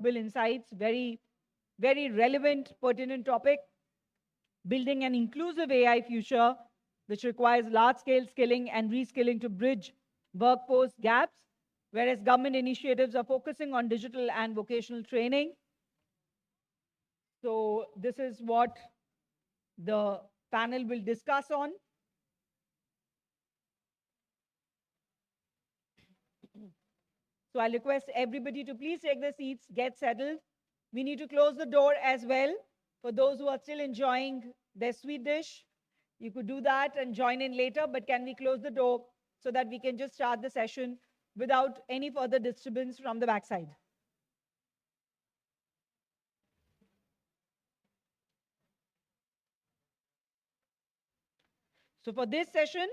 possible insights. Very, very relevant, pertinent topic. Building an inclusive AI future, which requires large-scale skilling and reskilling to bridge workforce gaps, whereas government initiatives are focusing on digital and vocational training. So this is what the panel will discuss on. So I'll request everybody to please take their seats, get settled. We need to close the door as well. For those who are still enjoying their sweet dish, you could do that and join in later, but can we close the door so that we can just start the session without any further disturbance from the backside? So for this session,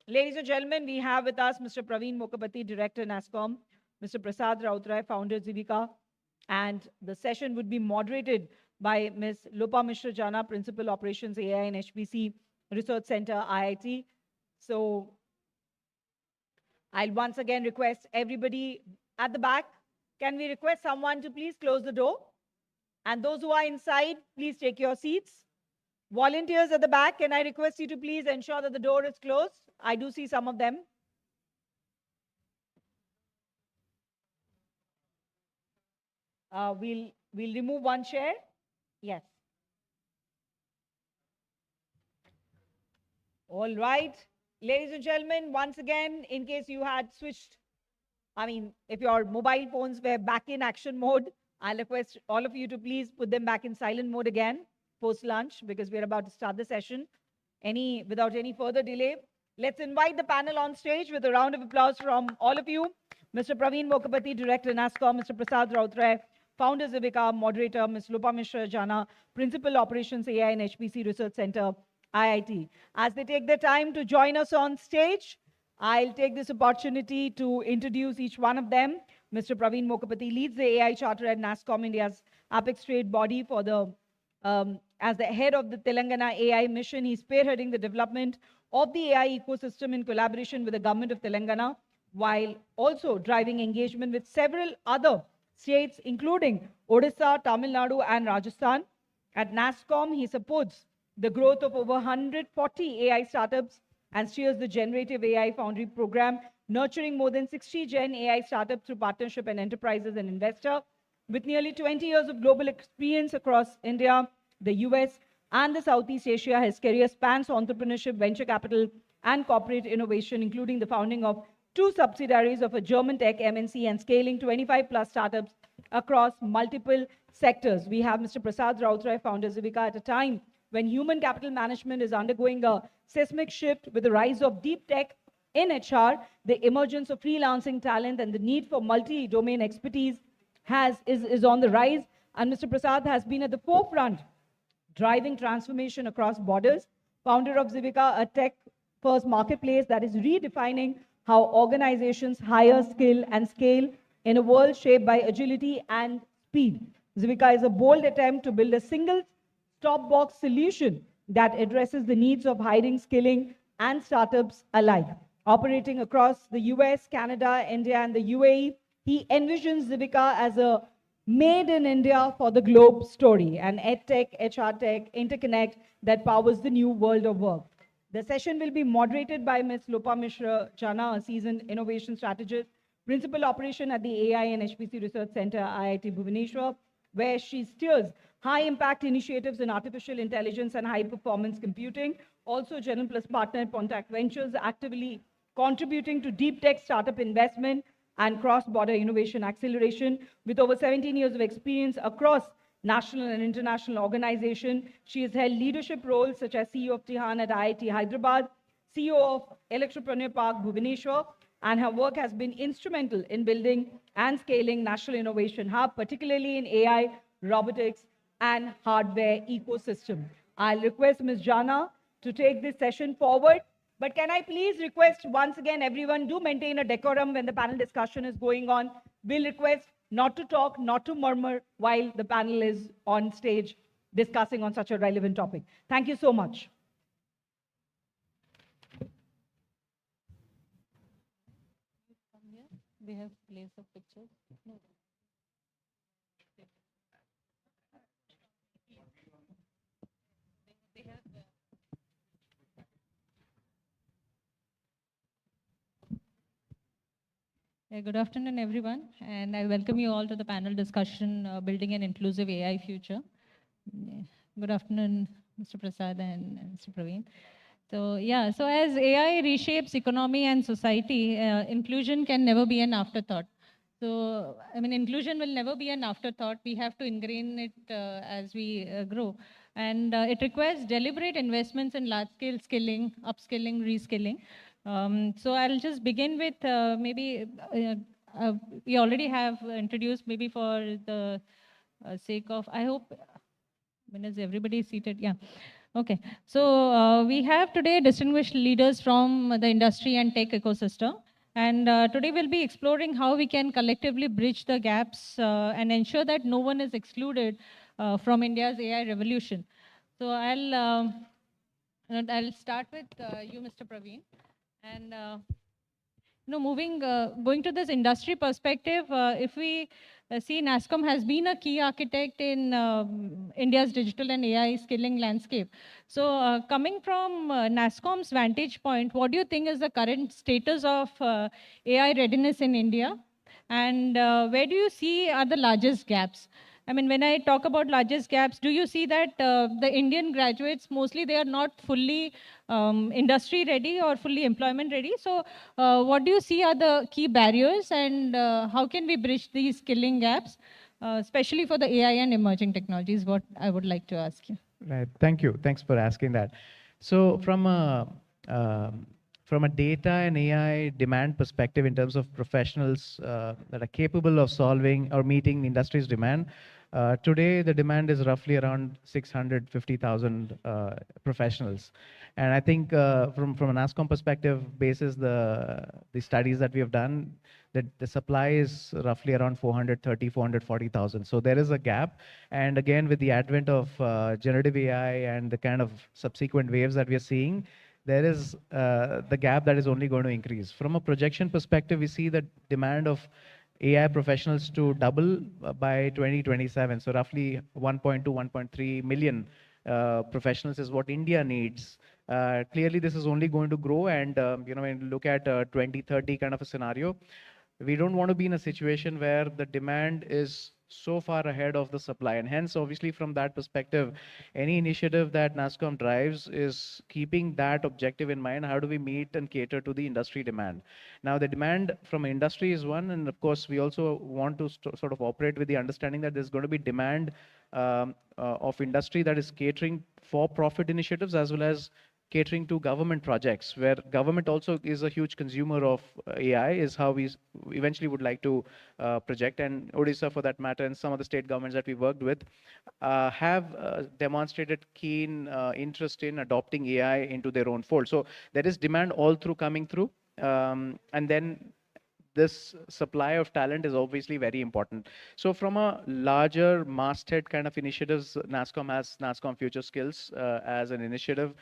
ladies and gentlemen, we have with us Mr. Praveen Mokapati, Director, NASSCOM, Mr. Prasad Rautrai, Founder, Zivika, and the session would be moderated by Ms. Lopa Mishra Jana, Principal Operations AI and HPC Research Center, IIT. So I'll once again request everybody at the back, can we request someone to please close the door? And those who are inside, please take your seats. Volunteers at the back, can I request you to please ensure that the door is closed? I do see some of them. We'll remove one chair. Yes. All right. Ladies and gentlemen, once again, in case you had switched, if your mobile phones were back in action mode, I'll request all of you to please put them back in silent mode again post-lunch, because we're about to start the session. Without any further delay, let's invite the panel on stage with a round of applause from all of you. Mr. Praveen Mokapati, Director, NASSCOM, Mr. Prasad Rautrai, Founder, Zivika, Moderator, Ms. Lopa Mishra Jana, Principal Operations AI and HPC Research Center, IIT. As they take their time to join us on stage, I'll take this opportunity to introduce each one of them. Mr. Praveen Mokapati leads the AI Charter at NASSCOM, India's apex trade body for the as the head of the Telangana AI mission. He's spearheading the development of the AI ecosystem in collaboration with the government of Telangana, while also driving engagement with several other states, including Odisha, Tamil Nadu, and Rajasthan. At NASSCOM, he supports the growth of over 140 AI startups and steers the Generative AI Foundry program, nurturing more than 60 Gen AI startups through partnership and enterprises and investor. With nearly 20 years of global experience across India, the US, and the Southeast Asia, his career spans entrepreneurship, venture capital, and corporate innovation, including the founding of 2 subsidiaries of a German tech MNC and scaling 25 plus startups across multiple sectors. We have Mr. Prasad Rautrai, Founder, Zivika, at a time when human capital management is undergoing a seismic shift with the rise of deep tech in HR, the emergence of freelancing talent, and the need for multi-domain expertise is on the rise. And Mr. Prasad has been at the forefront, driving transformation across borders. Founder of Zivika, a tech-first marketplace that is redefining how organizations hire, skill, and scale in a world shaped by agility and speed. Zivika is a bold attempt to build a single stop-box solution that addresses the needs of hiring, skilling, and startups alike. Operating across the US, Canada, India, and the UAE, he envisions Zivika as a made in India for the globe story, an EdTech, HR tech interconnect that powers the new world of work. The session will be moderated by Ms. Lopa Mishra Jana, a seasoned innovation strategist, Principal Operation at the AI and HPC Research Center, IIT Bhubaneswar, where she steers high-impact initiatives in artificial intelligence and high-performance computing. Also, General Plus Partner at Pontac Ventures, actively contributing to deep tech startup investment and cross-border innovation acceleration. With over 17 years of experience across national and international organizations, she has held leadership roles such as CEO of TiEcon at IIT Hyderabad, CEO of Entrepreneur Park Bhubaneswar, and her work has been instrumental in building and scaling National Innovation Hub, particularly in AI, robotics, and hardware ecosystem. I'll request Ms. Jana to take this session forward. But can I please request once again, everyone, do maintain a decorum when the panel discussion is going on. We'll request not to talk, not to murmur while the panel is on stage discussing on such a relevant topic. Thank you so much. They have place of pictures. No. Good afternoon, everyone, and I welcome you all to the panel discussion, Building an Inclusive AI Future. Yeah. Good afternoon, Mr. Prasad and Mr. Praveen. So as AI reshapes economy and society, inclusion can never be an afterthought. So, I mean, inclusion will never be an afterthought. We have to ingrain it as we grow. And it requires deliberate investments in large-scale skilling, upskilling, reskilling. So I'll just begin with maybe we already have introduced maybe for the sake of, I hope, when is everybody seated? Yeah. Okay. So we have today distinguished leaders from the industry and tech ecosystem. And today we'll be exploring how we can collectively bridge the gaps and ensure that no one is excluded from India's AI revolution. So I'll start with you, Mr. Praveen. And going to this industry perspective, if we see NASSCOM has been a key architect in India's digital and AI skilling landscape. So coming from NASSCOM's vantage point, what do you think is the current status of AI readiness in India? And where do you see are the largest gaps? I mean, when I talk about largest gaps, do you see that the Indian graduates, mostly they are not fully industry ready or fully employment ready? So what do you see are the key barriers and how can we bridge these skilling gaps, especially for the AI and emerging technologies, what I would like to ask you. Right. Thank you. Thanks for asking that. So from a data and AI demand perspective, in terms of professionals that are capable of solving or meeting the industry's demand, today the demand is roughly around 650,000 professionals. And I think from an ASCOM perspective, basis the studies that we have done, that the supply is roughly around 430, 440,000. So there is a gap. And again, with the advent of generative AI and the kind of subsequent waves that we are seeing, there is the gap that is only going to increase. From a projection perspective, we see the demand of AI professionals to double by 2027. So roughly 1.2, 1.3 million professionals is what India needs. Clearly, this is only going to grow. And when you look at 2030 kind of a scenario, we don't want to be in a situation where the demand is so far ahead of the supply. And hence, obviously, from that perspective, any initiative that NASSCOM drives is keeping that objective in mind. How do we meet and cater to the industry demand? Now, the demand from industry is one. And of course, we also want to sort of operate with the understanding that there's going to be demand of industry that is catering for profit initiatives as well as catering to government projects, where government also is a huge consumer of AI, is how we eventually would like to project. And Odisha, for that matter, and some of the state governments that we worked with have demonstrated keen interest in adopting AI into their own fold. So there is demand all through coming through. And then this supply of talent is obviously very important. So from a larger masthead kind of initiatives, NASSCOM has NASSCOM Future Skills as an initiative,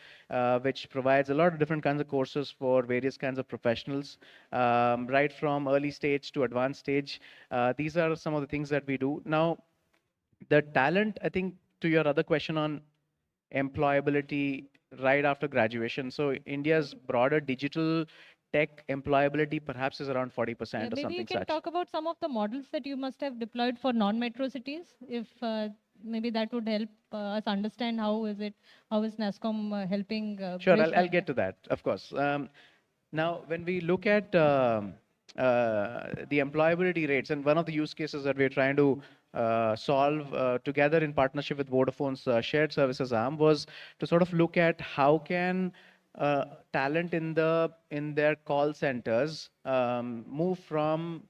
which provides a lot of different kinds of courses for various kinds of professionals, right from early stage to advanced stage. These are some of the things that we do. Now, the talent, I think, to your other question on employability right after graduation. So India's broader digital tech employability perhaps is around 40% or something such. Maybe you can talk about some of the models that you must have deployed for non-metro cities, if maybe that would help us understand how is NASSCOM helping. Sure, I'll get to that, of course. Now, when we look at the employability rates, and one of the use cases that we're trying to solve together in partnership with Vodafone's shared services arm was to sort of look at how can talent in their call centers move from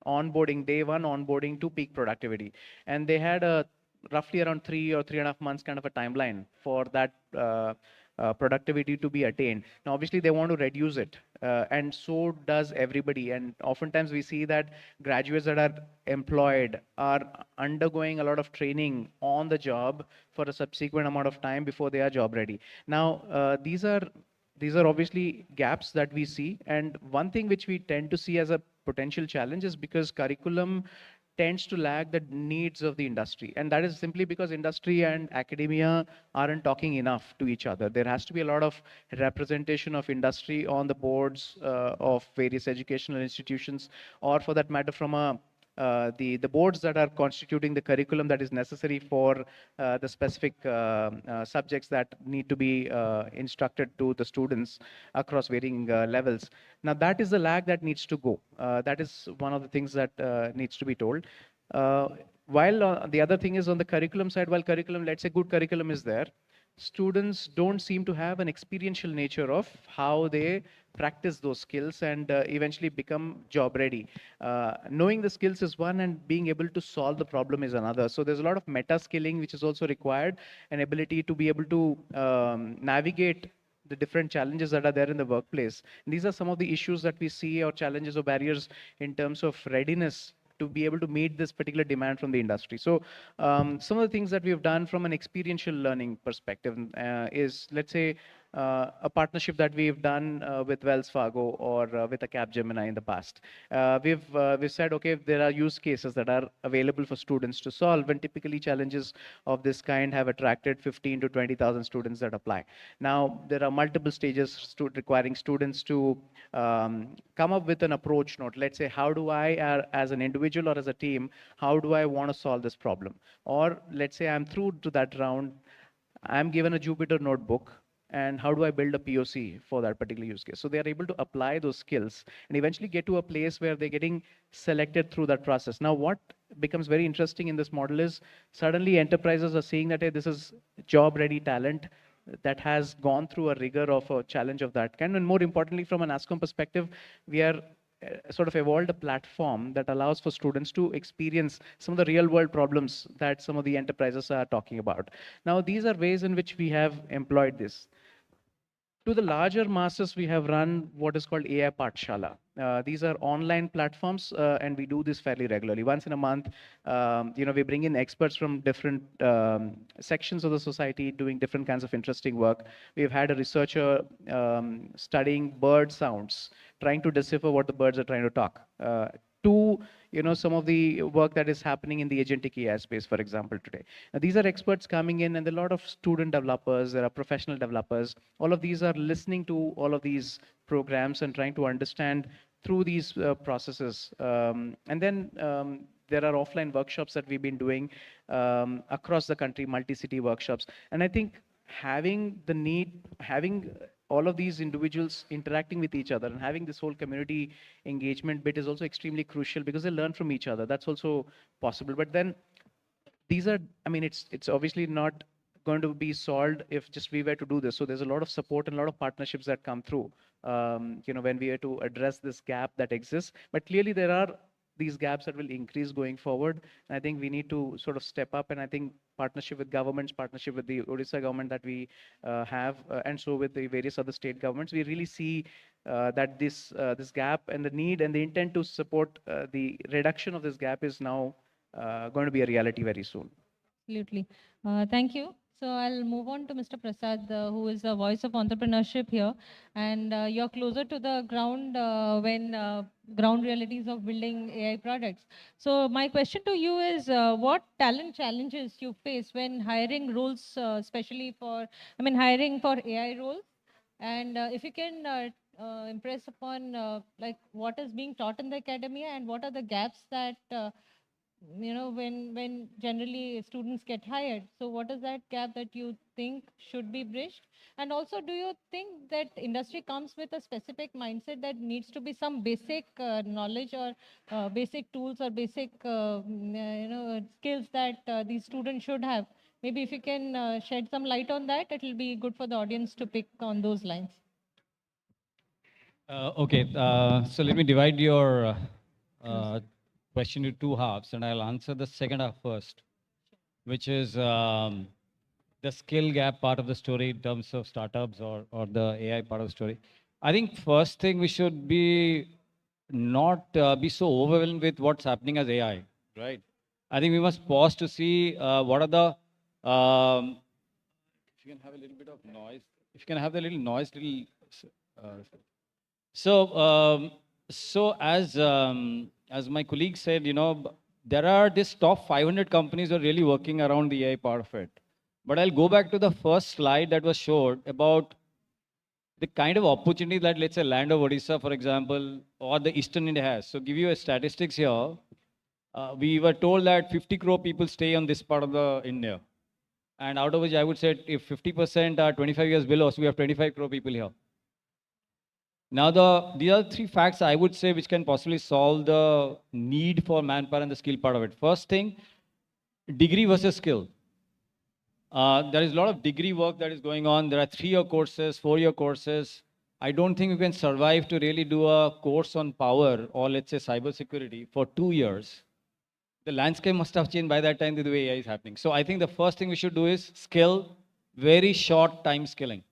onboarding, day one onboarding to peak productivity. And they had a roughly around 3 or 3.5 months kind of a timeline for that productivity to be attained. Now, obviously, they want to reduce it, and so does everybody. And oftentimes, we see that graduates that are employed are undergoing a lot of training on the job for a subsequent amount of time before they are job ready. Now, these are obviously gaps that we see. And one thing which we tend to see as a potential challenge is because curriculum tends to lag the needs of the industry. And that is simply because industry and academia aren't talking enough to each other. There has to be a lot of representation of industry on the boards of various educational institutions, or for that matter, from the boards that are constituting the curriculum that is necessary for the specific subjects that need to be instructed to the students across varying levels. Now, that is the lag that needs to go. That is one of the things that needs to be told. While the other thing is on the curriculum side, while curriculum, let's say good curriculum is there, students don't seem to have an experiential nature of how they practice those skills and eventually become job ready. Knowing the skills is one, and being able to solve the problem is another. So there's a lot of meta skilling which is also required, an ability to be able to navigate the different challenges that are there in the workplace. And these are some of the issues that we see, or challenges or barriers in terms of readiness to be able to meet this particular demand from the industry. So some of the things that we've done from an experiential learning perspective is, let's say, a partnership that we've done with Wells Fargo or with a Capgemini in the past. We've said, okay, if there are use cases that are available for students to solve, and typically challenges of this kind have attracted 15 to 20,000 students that apply. Now, there are multiple stages requiring students to come up with an approach note. Let's say, how do I, as an individual or as a team, how do I want to solve this problem? Or let's say I'm through to that round, I'm given a Jupyter notebook, and how do I build a POC for that particular use case? So they are able to apply those skills and eventually get to a place where they're getting selected through that process. Now, what becomes very interesting in this model is suddenly enterprises are seeing that, hey, this is job-ready talent that has gone through a rigor of a challenge of that kind. And more importantly, from an ASCOM perspective, we are sort of evolved a platform that allows for students to experience some of the real world problems that some of the enterprises are talking about. Now, these are ways in which we have employed this. To the larger masses, we have run what is called AI Pathshala. These are online platforms, and we do this fairly regularly. Once in a month, we bring in experts from different sections of the society doing different kinds of interesting work. We've had a researcher studying bird sounds, trying to decipher what the birds are trying to talk. To some of the work that is happening in the agentic AI space, for example, today. Now, these are experts coming in, and a lot of student developers, there are professional developers. All of these are listening to all of these programs and trying to understand through these processes. And then there are offline workshops that we've been doing across the country, multi-city workshops. And I think having all of these individuals interacting with each other and having this whole community engagement bit is also extremely crucial, because they learn from each other. That's also possible. But then these are, it's obviously not going to be solved if just we were to do this. So there's a lot of support and a lot of partnerships that come through, when we are to address this gap that exists. But clearly there are these gaps that will increase going forward. And I think we need to sort of step up. And I think partnership with governments, partnership with the Odisha government that we have, and so with the various other state governments, we really see that this gap and the need and the intent to support the reduction of this gap is now going to be a reality very soon. Absolutely. Thank you. So I'll move on to Mr. Prasad, who is the voice of entrepreneurship here. And you're closer to the ground when ground realities of building AI products. So my question to you is, what talent challenges you face when hiring roles, especially for, hiring for AI roles? And if you can impress upon like what is being taught in the academia, and what are the gaps that when generally students get hired. So what is that gap that you think should be bridged? And also, do you think that industry comes with a specific mindset that needs to be some basic knowledge or basic tools or basic skills that these students should have? Maybe if you can shed some light on that, it will be good for the audience to pick on those lines. Okay, so let me divide your question into two halves, and I'll answer the second half first, which is the skill gap part of the story in terms of startups or the AI part of the story. I think first thing, we should be not be so overwhelmed with what's happening as AI, right? I think we must pause to see what are the, if you can have a little bit of noise, if you can have the little noise, so as my colleague said, there are this top 500 companies who are really working around the AI part of it. But I'll go back to the first slide that was showed about the kind of opportunity that, let's say, land of Odisha, for example, or the Eastern India has. So give you a statistics here. We were told that 50 crore people stay on this part of the India. And out of which I would say if 50% are 25 years below, so we have 25 crore people here. Now, the other three facts I would say which can possibly solve the need for manpower and the skill part of it. First thing, degree versus skill. There is a lot of degree work that is going on. There are 3-year courses, 4-year courses. I don't think you can survive to really do a course on power or let's say cybersecurity for 2 years. The landscape must have changed by that time the way AI is happening. So I think the first thing we should do is skill, very short time skilling.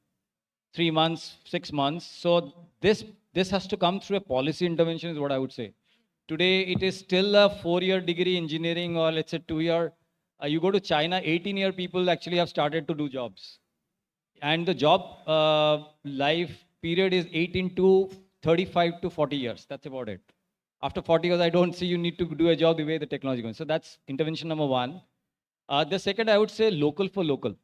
3 months, 6 months. So this has to come through a policy intervention is what I would say. Today, it is still a 4-year degree engineering or let's say 2-year. You go to China, 18-year people actually have started to do jobs. And the job life period is 18 to 35 to 40 years. That's about it. After 40 years, I don't see you need to do a job the way the technology goes. So that's intervention number one. The second, I would say local for local.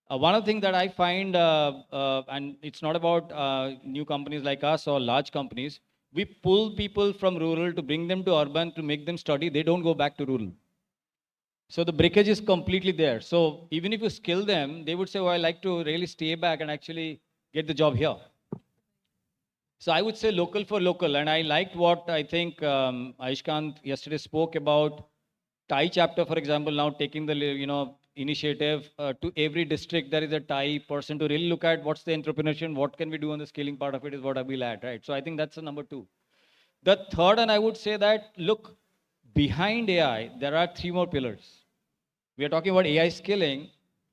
One of the things that I find, and it's not about new companies like us or large companies, we pull people from rural to bring them to urban to make them study. They don't go back to rural. So the breakage is completely there. So even if you skill them, they would say, oh, I like to really stay back and actually get the job here. So I would say local for local. And I liked what I think Aishkant yesterday spoke about TiE chapter, for example, now taking the initiative to every district. There is a TiE person to really look at what's the entrepreneurship, what can we do on the scaling part of it is what I will add, right? So I think that's the number two. The third, and I would say that, look, behind AI, there are 3 more pillars. We are talking about AI scaling,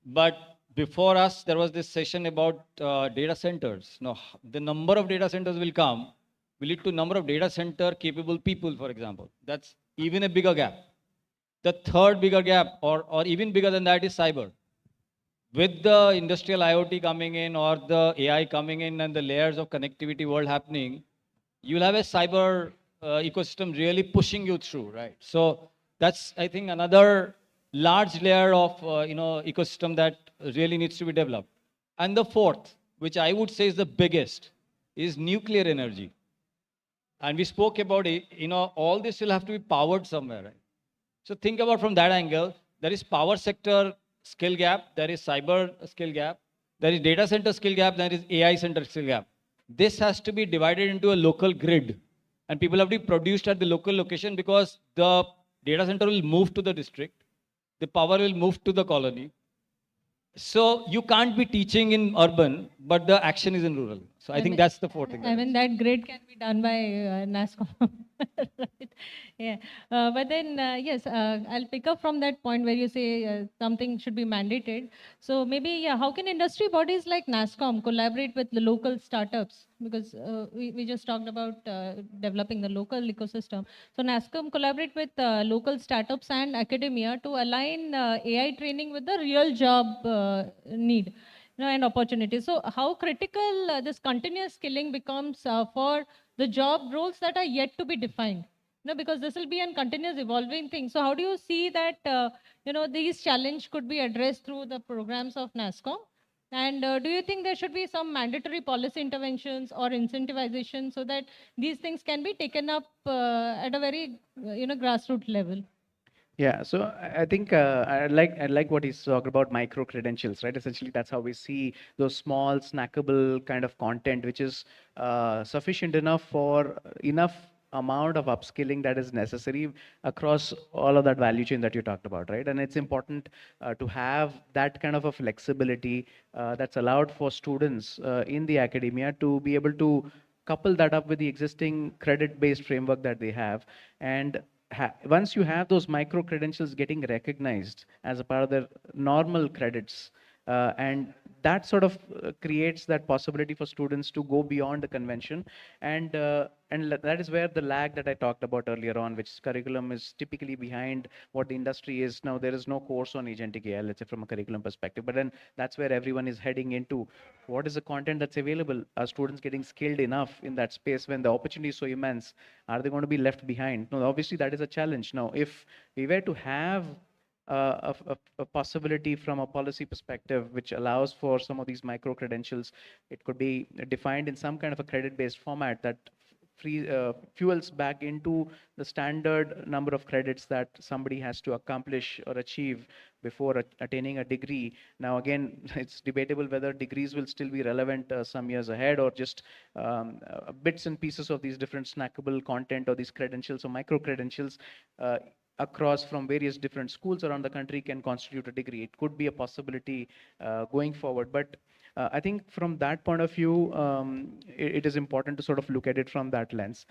but before us, there was this session about data centers. Now, the number of data centers will come, will lead to number of data center capable people, for example. That's even a bigger gap. The third bigger gap, or even bigger than that, is cyber. With the industrial IoT coming in or the AI coming in and the layers of connectivity world happening, you'll have a cyber ecosystem really pushing you through, right? So that's, I think, another large layer of ecosystem that really needs to be developed. And the fourth, which I would say is the biggest, is nuclear energy. And we spoke about it, all this will have to be powered somewhere, right? So think about from that angle, there is power sector skill gap, there is cyber skill gap, there is data center skill gap, there is AI center skill gap. This has to be divided into a local grid. And people have to be produced at the local location because the data center will move to the district. The power will move to the colony. So you can't be teaching in urban, but the action is in rural. So I think that's the fourth thing. I mean, that grid can be done by NASCOM. Right? Yeah. But then, yes, I'll pick up from that point where you say something should be mandated. So maybe, yeah, how can industry bodies like NASCOM collaborate with the local startups? Because we just talked about developing the local ecosystem. So NASCOM collaborate with local startups and academia to align AI training with the real job need. And opportunities. So how critical this continuous skilling becomes for the job roles that are yet to be defined? Because this will be a continuous evolving thing. So how do you see that, these challenges could be addressed through the programs of NASCOM? And do you think there should be some mandatory policy interventions or incentivization so that these things can be taken up at a very, grassroots level? Yeah, so I think I like what he's talked about, micro credentials, right? Essentially, that's how we see those small snackable kind of content, which is sufficient enough for enough amount of upskilling that is necessary across all of that value chain that you talked about, right? And it's important to have that kind of a flexibility that's allowed for students in the academia to be able to couple that up with the existing credit-based framework that they have. And once you have those micro credentials getting recognized as a part of the normal credits, and that sort of creates that possibility for students to go beyond the convention, and that is where the lag that I talked about earlier on, which curriculum is typically behind what the industry is. Now there is no course on agentic AI, let's say, from a curriculum perspective, but then that's where everyone is heading into. What is the content that's available? Are students getting skilled enough in that space when the opportunity is so immense? Are they going to be left behind? No, obviously that is a challenge. Now, if we were to have a possibility from a policy perspective which allows for some of these micro credentials, it could be defined in some kind of a credit-based format that fuels back into the standard number of credits that somebody has to accomplish or achieve before attaining a degree. Now, again, it's debatable whether degrees will still be relevant some years ahead, or just bits and pieces of these different snackable content or these credentials or micro credentials across from various different schools around the country can constitute a degree. It could be a possibility going forward. But I think from that point of view, it is important to sort of look at it from that lens.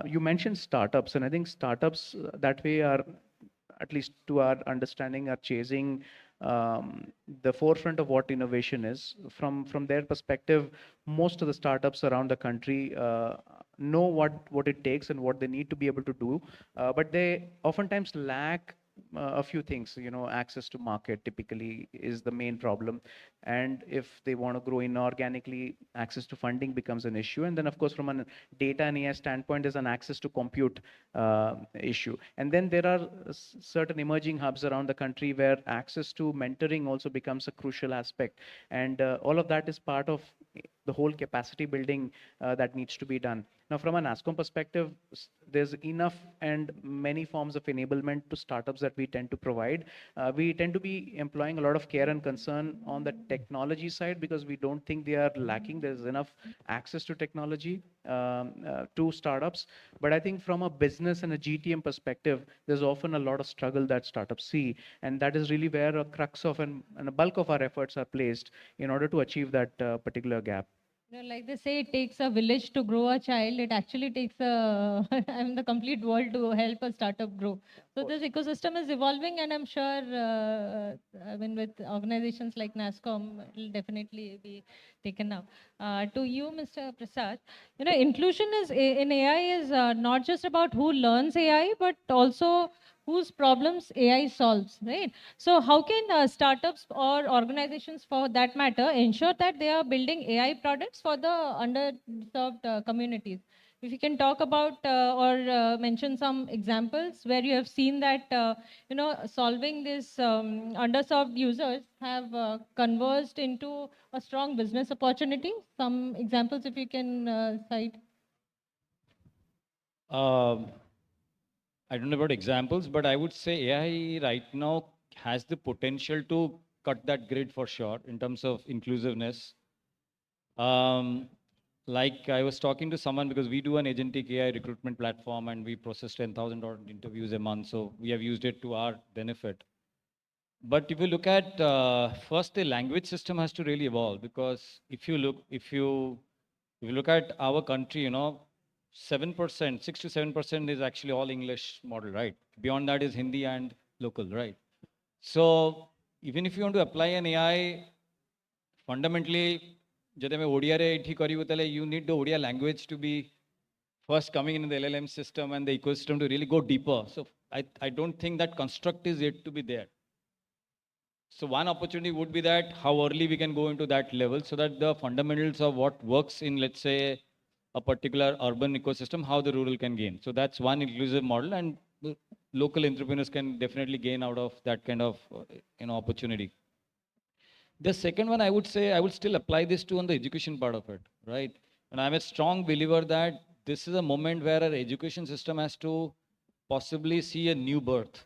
You mentioned startups, and I think startups that way are, at least to our understanding, are chasing the forefront of what innovation is. From their perspective, most of the startups around the country know what it takes and what they need to be able to do, but they oftentimes lack a few things. Access to market typically is the main problem, and if they want to grow inorganically, access to funding becomes an issue. And then, of course, from a data and AI standpoint, there's an access to compute issue. And then there are certain emerging hubs around the country where access to mentoring also becomes a crucial aspect, and all of that is part of the whole capacity building that needs to be done. Now, from an NASSCOM perspective, there's enough and many forms of enablement to startups that we tend to provide. We tend to be employing a lot of care and concern on the technology side because we don't think they are lacking. There's enough access to technology to startups. But I think from a business and a GTM perspective, there's often a lot of struggle that startups see. And that is really where a crux of and a bulk of our efforts are placed in order to achieve that particular gap. Like they say, it takes a village to grow a child. It actually takes the complete world to help a startup grow. So this ecosystem is evolving, and I'm sure, with organizations like NASSCOM, it will definitely be taken up. To you, Mr. Prasad, inclusion in AI is not just about who learns AI, but also whose problems AI solves, right? So how can startups or organizations, for that matter, ensure that they are building AI products for the underserved communities? If you can talk about or mention some examples where you have seen that, solving this underserved users have converged into a strong business opportunity. Some examples, if you can cite. I don't know about examples, but I would say AI right now has the potential to cut that grid for sure in terms of inclusiveness. Like I was talking to someone, because we do an agentic AI recruitment platform and we process 10,000 interviews a month. So we have used it to our benefit. But if you look at, first, the language system has to really evolve, because if you look at our country, 7%, 6 to 7% is actually all English model, right? Beyond that is Hindi and local, right? So even if you want to apply an AI, fundamentally, you need the Odia language to be first coming in the LLM system and the ecosystem to really go deeper. So I don't think that construct is yet to be there. So one opportunity would be that how early we can go into that level so that the fundamentals of what works in, let's say, a particular urban ecosystem, how the rural can gain. So that's one inclusive model, and local entrepreneurs can definitely gain out of that kind of opportunity. The second one, I would say, I would still apply this to on the education part of it, right? And I'm a strong believer that this is a moment where our education system has to possibly see a new birth,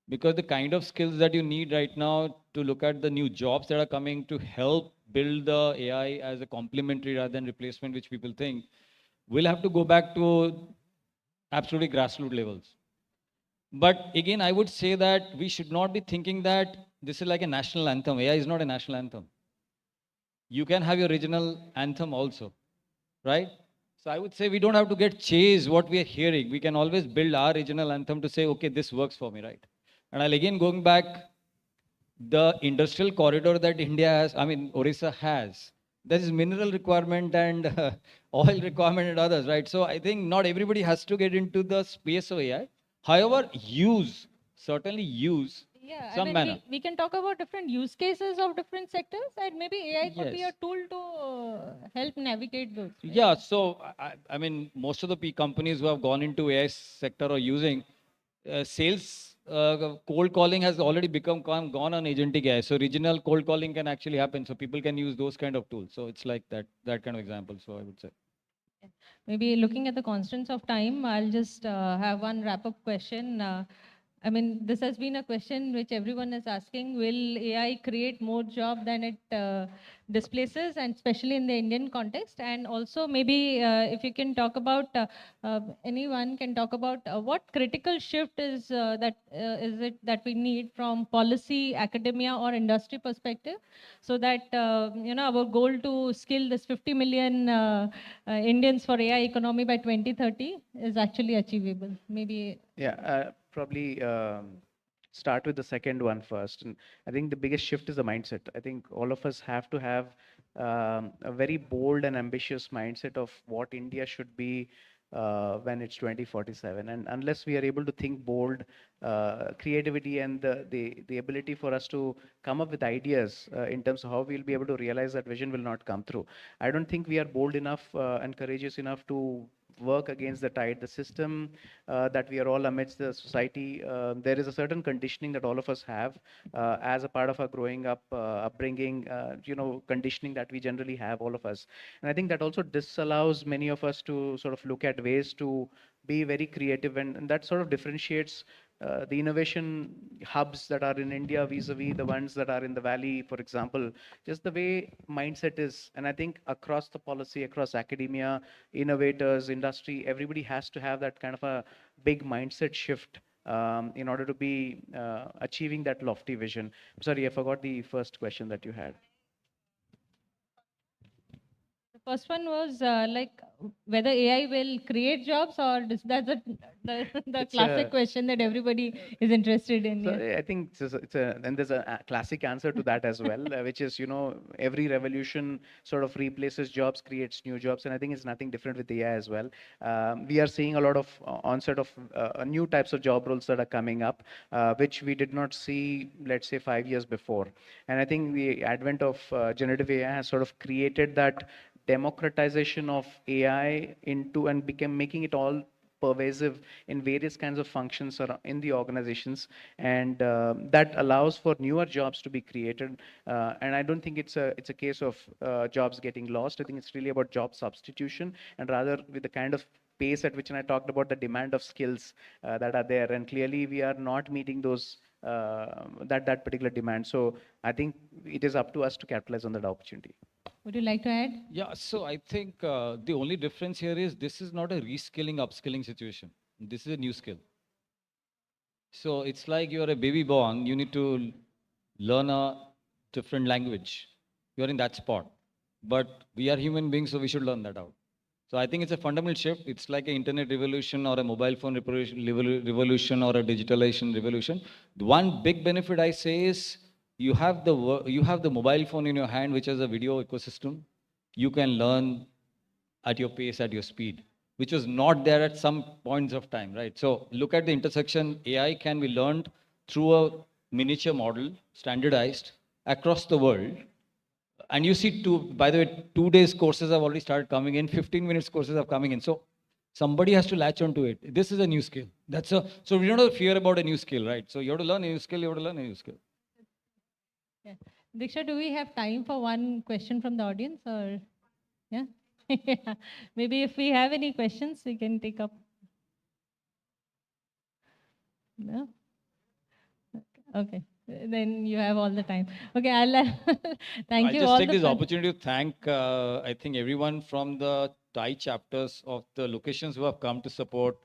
because the kind of skills that you need right now to look at the new jobs that are coming to help build the AI as a complementary rather than replacement, which people think, we'll have to go back to absolutely grassroots levels. But again, I would say that we should not be thinking that this is like a national anthem. AI is not a national anthem. You can have your regional anthem also, right? So I would say we don't have to get chased what we are hearing. We can always build our regional anthem to say, okay, this works for me, right? And I'll again going back, the industrial corridor that India has, I mean, Odisha has, there is mineral requirement and oil requirement and others, right? So I think not everybody has to get into the space of AI. However, certainly use Yeah, I some mean, manner. we can talk about different use cases of different sectors, and maybe AI could be a Yes. tool to help navigate those. Right? Yeah, so I mean, most of the companies who have gone into AI sector are using sales. Cold calling has already gone on agentic AI. So regional cold calling can actually happen. So people can use those kind of tools. So it's like that kind of example. So I would say. Maybe looking at the constants of time, I'll just have one wrap-up question. I mean, this has been a question which everyone is asking. Will AI create more job than it displaces, and especially in the Indian context? And also, maybe if you can talk about, anyone can talk about what critical shift is is it that we need from policy, academia, or industry perspective, so that our goal to skill this 50 million Indians for AI economy by 2030 is actually achievable. Maybe. Yeah, probably start with the second one first. And I think the biggest shift is the mindset. I think all of us have to have a very bold and ambitious mindset of what India should be when it's 2047. And unless we are able to think bold, creativity and the ability for us to come up with ideas in terms of how we'll be able to realize that vision will not come through. I don't think we are bold enough and courageous enough to work against the tide, the system that we are all amidst the society. There is a certain conditioning that all of us have as a part of our growing up, upbringing, conditioning that we generally have, all of us. And I think that also disallows many of us to sort of look at ways to be very creative, and that sort of differentiates the innovation hubs that are in India vis-a-vis the ones that are in the valley, for example, just the way mindset is. And I think across the policy, across academia, innovators, industry, everybody has to have that kind of a big mindset shift in order to be achieving that lofty vision. Sorry, I forgot the first question that you had. The first one was like whether AI will create jobs, or that's the classic question that everybody is interested in. So Yeah. I think and there's a classic answer to that as well, which is, every revolution sort of replaces jobs, creates new jobs. And I think it's nothing different with AI as well. We are seeing a lot of onset of new types of job roles that are coming up, which we did not see, let's say, 5 years before. And I think the advent of generative AI has sort of created that democratization of AI into and became making it all pervasive in various kinds of functions in the organizations, and that allows for newer jobs to be created. And I don't think it's a case of jobs getting lost. I think it's really about job substitution, and rather with the kind of pace at which, and I talked about the demand of skills that are there, and clearly we are not meeting those that particular demand. So I think it is up to us to capitalize on that opportunity. Would you like to add? Yeah, so I think the only difference here is this is not a reskilling, upskilling situation. This is a new skill. So it's like you're a baby born, you need to learn a different language. You're in that spot. But we are human beings, so we should learn that out. So I think it's a fundamental shift. It's like an internet revolution or a mobile phone revolution or a digitalization revolution. The one big benefit I say is you have the mobile phone in your hand, which has a video ecosystem. You can learn at your pace, at your speed, which was not there at some points of time, right? So look at the intersection. AI can be learned through a miniature model, standardized across the world. And you see, by the way, 2 days courses have already started coming in, 15 minutes courses are coming in. So somebody has to latch onto it. This is a new skill. So we don't have to fear about a new skill, right? So you have to learn a new skill, you have to learn a new skill. Yeah. Diksha, do we have time for one question from the audience, or yeah? Yeah. Maybe if we have any questions, we can take up. No? Okay. Then you have all the time. Okay, I'll thank you. I'll just all take the this opportunity to thank, I think, everyone from the TiE chapters of the locations who have come to support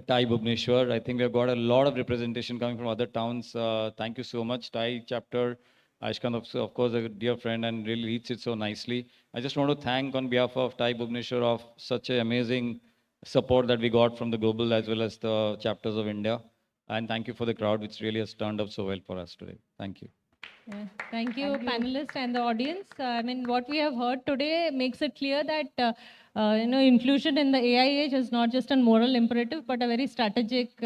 TiE Bhubaneswar. I think we have got a lot of representation coming from other towns. Thank you so much, TiE chapter. Ashkan, of course, a dear friend, and really leads it so nicely. I just want to thank on behalf of TiE Bhubaneswar of such an amazing support that we got from the global as well as the chapters of India. And thank you for the crowd, which really has turned up so well for us today. Thank you. Yeah. Thank you, panelists and the audience. I mean, what we have heard today makes it clear that inclusion in the AI age is not just a moral imperative, but a very strategic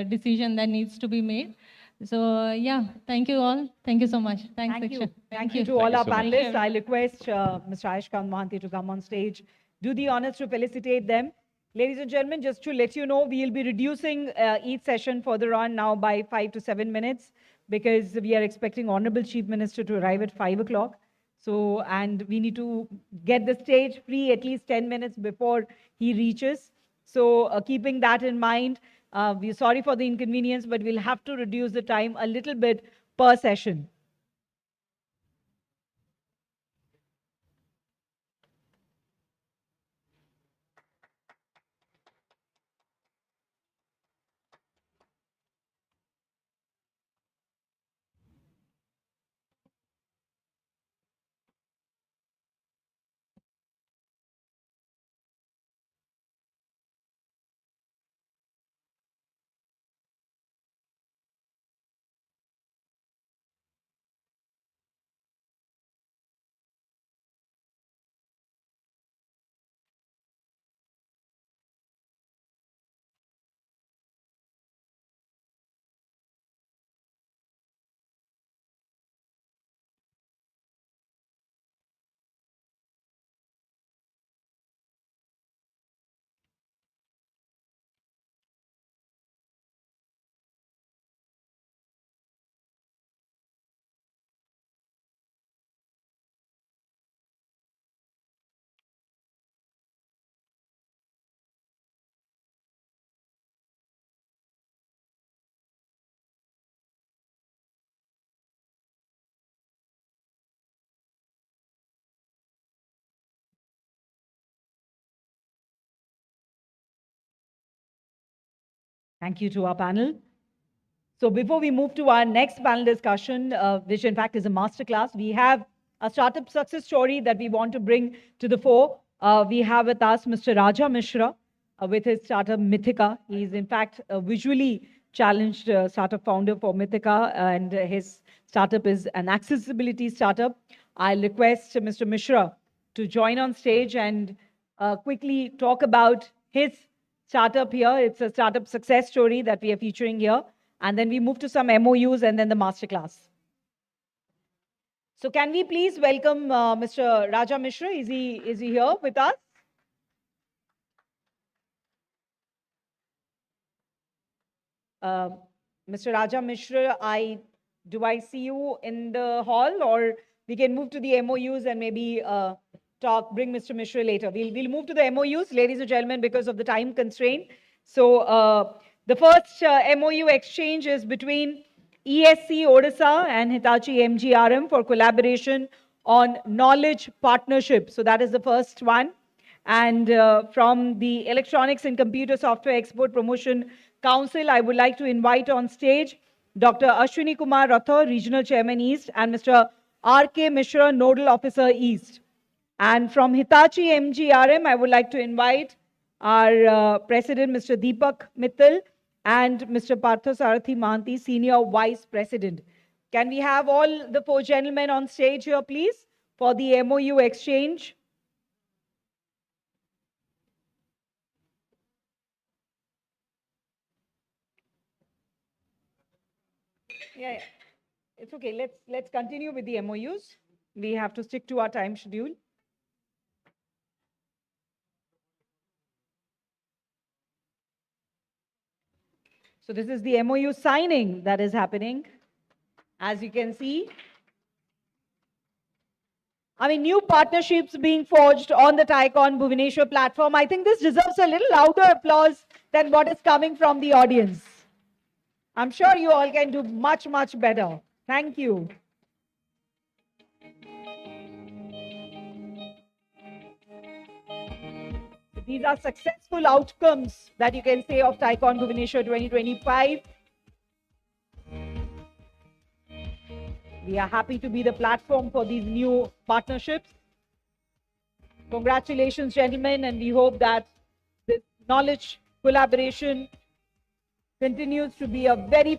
decision that needs to be made. So, yeah, thank you all. Thank you so much. Thanks, Thank you. Diksha. Thank you to Thank all you our so much. panelists. I request Mr. Ayushkant Mohanty to come on stage. Do the honors to felicitate them. Ladies and gentlemen, just to let you know, we'll be reducing each session further on now by 5 to 7 minutes because we are expecting Honorable Chief Minister to arrive at 5 o'clock. So, and we need to get the stage free at least 10 minutes before he reaches. So, keeping that in mind, we're sorry for the inconvenience, but we'll have to reduce the time a little bit per session. Thank you to our panel. So before we move to our next panel discussion, which in fact is a masterclass, we have a startup success story that we want to bring to the fore. We have with us Mr. Raja Mishra with his startup Mythica. He is in fact a visually challenged startup founder for Mythica, and his startup is an accessibility startup. I'll request Mr. Mishra to join on stage and quickly talk about his startup here. It's a startup success story that we are featuring here. And then we move to some MOUs and then the masterclass. So can we please welcome Mr. Raja Mishra? Is he here with us? Mr. Raja Mishra, do I see you in the hall, or we can move to the MOUs and maybe bring Mr. Mishra later. We'll move to the MOUs, ladies and gentlemen, because of the time constraint. So the first MOU exchange is between ESC Odisha and Hitachi MGRM for collaboration on knowledge partnership. So that is the first one. And from the Electronics and Computer Software Export Promotion Council, I would like to invite on stage Dr. Ashwini Kumar Rathore, Regional Chairman East, and Mr. R.K. Mishra, Nodal Officer East. And from Hitachi MGRM, I would like to invite our President, Mr. Deepak Mittal, and Mr. Parthasarathi Mohanty, Senior Vice President. Can we have all the four gentlemen on stage here, please, for the MOU exchange? Yeah, it's okay. Let's continue with the MOUs. We have to stick to our time schedule. So this is the MOU signing that is happening. As you can see, I mean, new partnerships being forged on the TiEcon Bhubaneswar platform. I think this deserves a little louder applause than what is coming from the audience. I'm sure you all can do much, much better. Thank you. These are successful outcomes that you can say of TiEcon Bhubaneswar 2025. We are happy to be the platform for these new partnerships. Congratulations, gentlemen, and we hope that this knowledge collaboration continues to be a very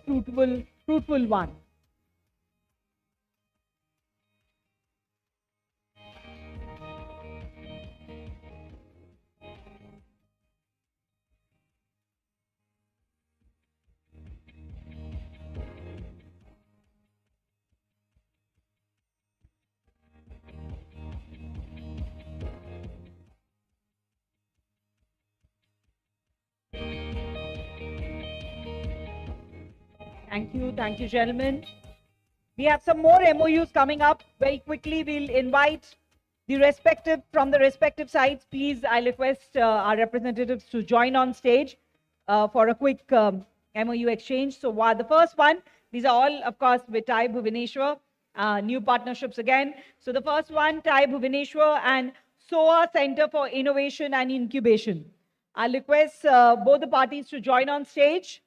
fruitful one. Thank you, gentlemen. We have some more MOUs coming up. Very quickly, we'll invite from the respective sides. Please, I request our representatives to join on stage for a quick MOU exchange. So the first one, these are all, of course, with TiE Bhubaneswar, new partnerships again. So the first one, TiE Bhubaneswar and SOA Center for Innovation and Incubation. I'll request both the parties to join on stage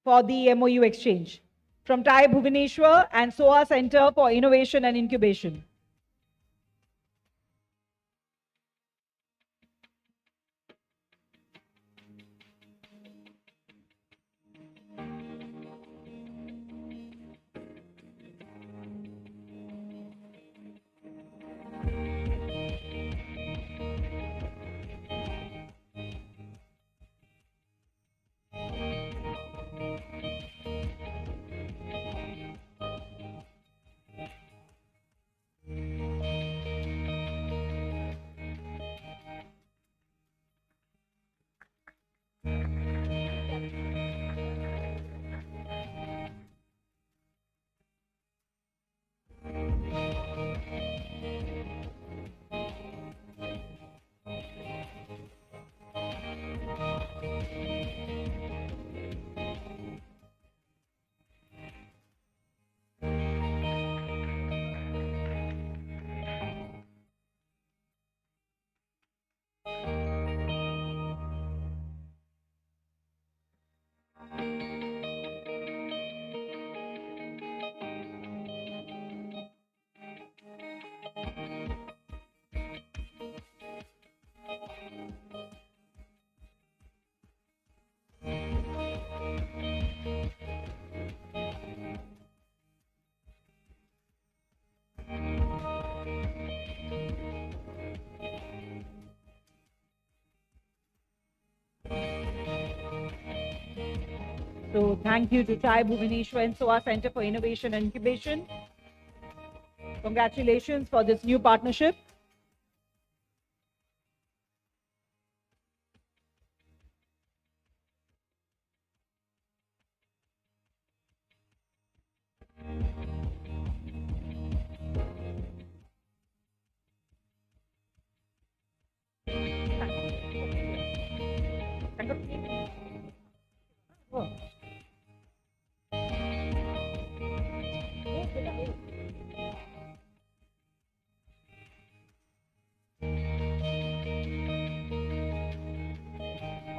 for the MOU exchange from TiE Bhubaneswar and SOA Center for Innovation and Incubation. So thank you to TiE Bhubaneswar and SOA Center for Innovation and Incubation. Congratulations for this new partnership.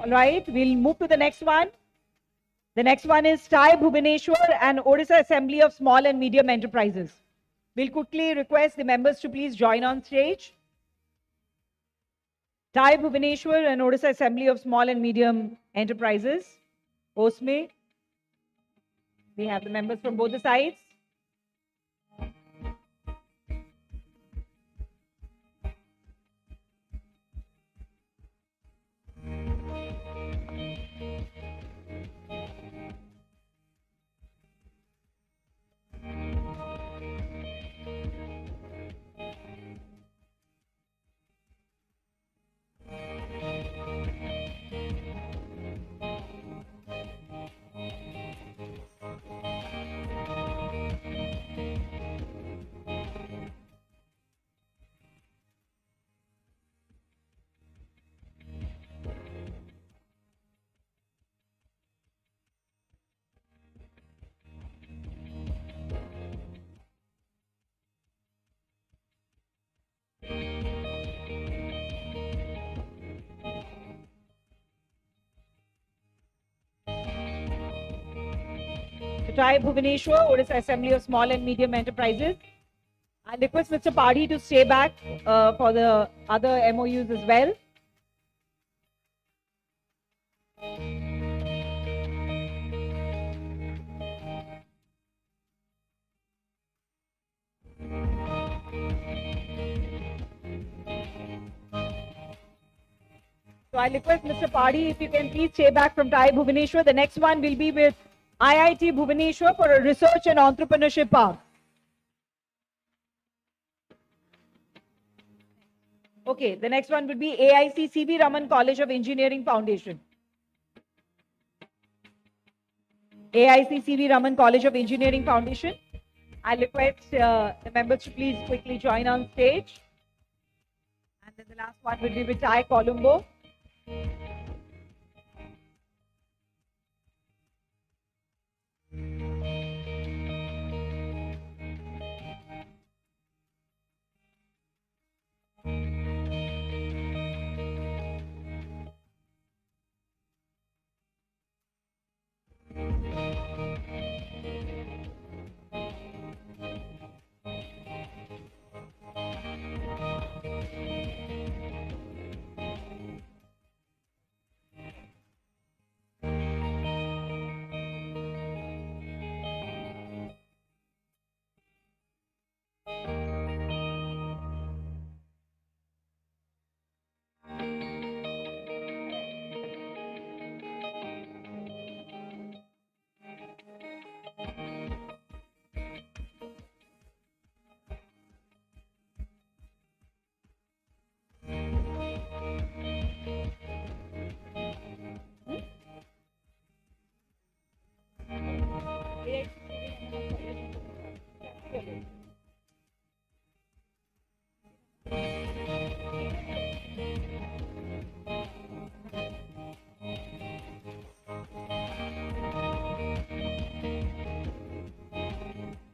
All right, we'll move to the next one. The next one is TiE Bhubaneswar and Odisha Assembly of Small and Medium Enterprises. We'll quickly request the members to please join on stage. TiE Bhubaneswar and Odisha Assembly of Small and Medium Enterprises. OSME. We have the members from both the sides. TiE Bhubaneswar, Odisha Assembly of Small and Medium Enterprises. I'll request Mr. Padhi to stay back for the other MOUs as well. So I request Mr. Padi, if you can please stay back from TiE Bhubaneswar. The next one will be with IIT Bhubaneswar for a research and entrepreneurship park. Okay, the next one would be AIC C.V. Raman College of Engineering Foundation. AIC C.V. Raman College of Engineering Foundation. I request the members to please quickly join on stage. And then the last one will be with TiE Colombo.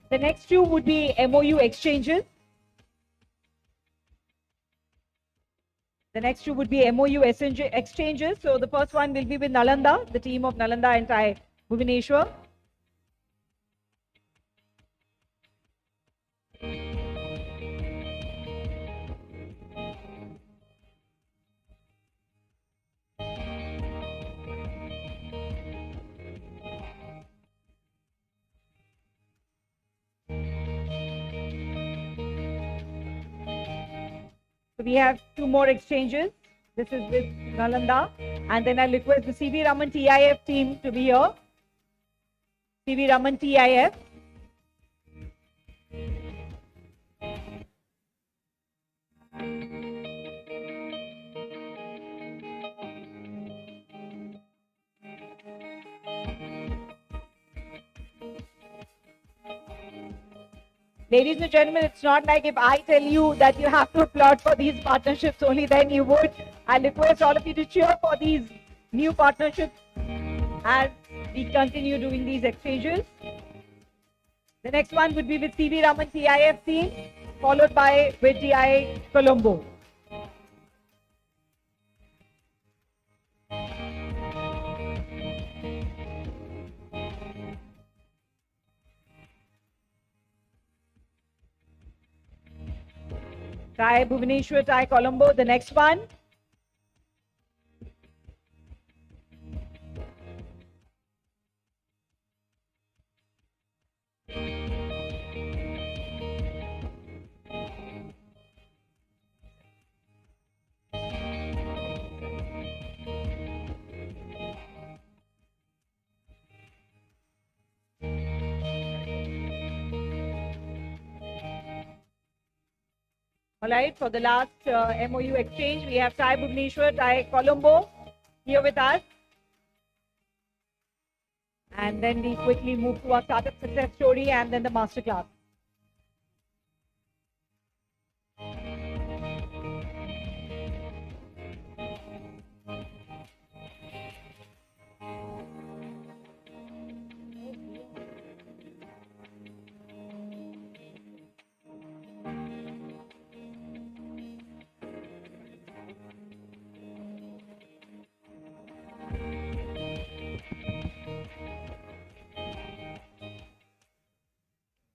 The next two would be MOU exchanges. The next two would be MOU exchanges. So the first one will be with Nalanda, the team of Nalanda and TiE Bhubaneswar. So we have two more exchanges. This is with Nalanda. And then I'll request the C.V. Raman TIF team to be here. C.V. Raman TIF. Ladies and gentlemen, it's not like if I tell you that you have to applaud for these partnerships, only then you would. I request all of you to cheer for these new partnerships as we continue doing these exchanges. The next one would be with C.V. Raman TIF team, followed by with TiE Colombo. TiE Bhubaneswar, TiE Colombo, the next one. All right, for the last MOU exchange, we have TiE Bhubaneswar, TiE Colombo here with us. And then we quickly move to our startup success story and then the masterclass.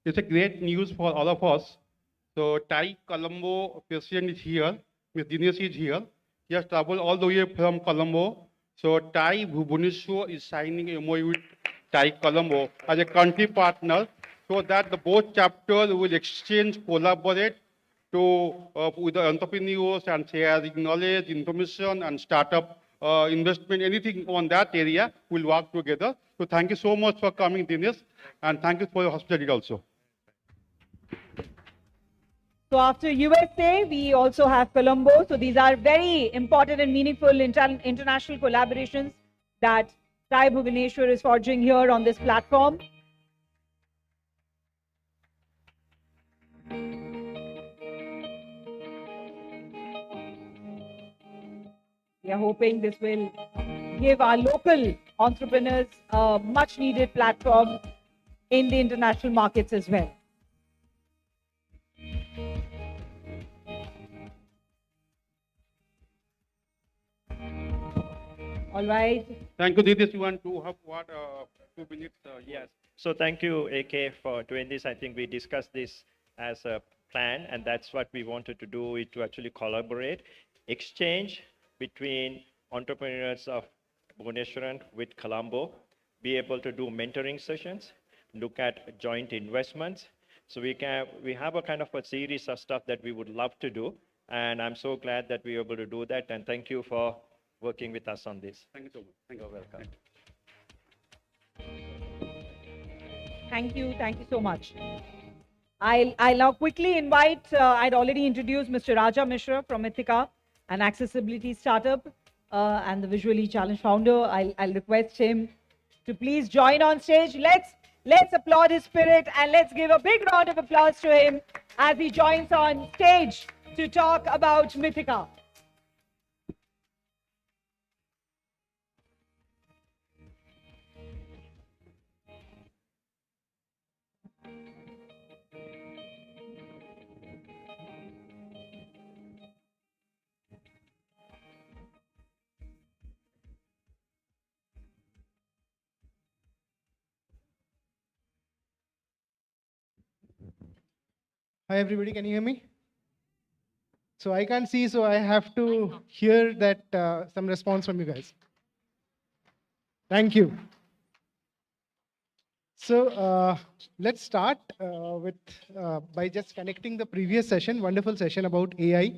It's a great news for all of us. So TiE Colombo president is here, Ms. Dinesh is here. He has traveled all the way from Colombo. So TiE Bhubaneswar is signing a MOU with TiE Colombo as a country partner so that the both chapters will exchange, collaborate to with the entrepreneurs and sharing knowledge, information, and startup investment, anything on that area, we'll work together. So thank you so much for coming, Dinesh, and thank you for your hospitality also. So after USA, we also have Colombo. So these are very important and meaningful international collaborations that TiE Bhubaneswar is forging here on this platform. We are hoping this will give our local entrepreneurs a much needed platform in the international markets as well. All right. Thank you, Dinesh. You want to have what 2 minutes? Yes. So thank you, AK, for doing this. I think we discussed this as a plan, and that's what we wanted to do, is to actually collaborate, exchange between entrepreneurs of Bhubaneswaran with Colombo, be able to do mentoring sessions, look at joint investments. So we have a kind of a series of stuff that we would love to do, and I'm so glad that we were able to do that. And thank you for working with us on this. Thank you so much. Thank You're welcome. Thank you so much. I'll now quickly invite, I'd already introduced Mr. Raja Mishra from Ithaca, an accessibility startup and the Visually Challenged founder. I'll request him to please join on stage. Let's applaud his spirit and let's give a big round of applause to him as he joins on stage to talk about Mythica. Hi, everybody. Can you hear me? So I can't see, so I have to hear that some response from you guys. Thank you. So let's start by just connecting the previous session, wonderful session about AI.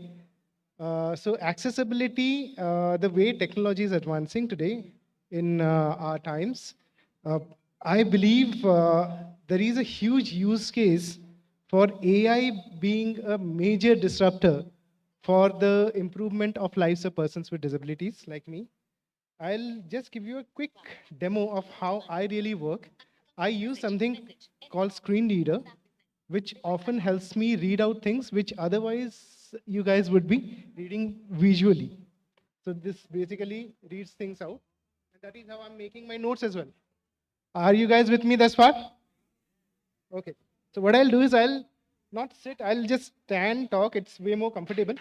So accessibility, the way technology is advancing today in our times, I believe there is a huge use case for AI being a major disruptor for the improvement of lives of persons with disabilities like me. I'll just give you a quick demo of how I really work. I use something called Screen Reader, which often helps me read out things which otherwise you guys would be reading visually. So this basically reads things out. And that is how I'm making my notes as well. Are you guys with me thus far? Okay. So what I'll do is I'll not sit, I'll just stand, talk. It's way more comfortable.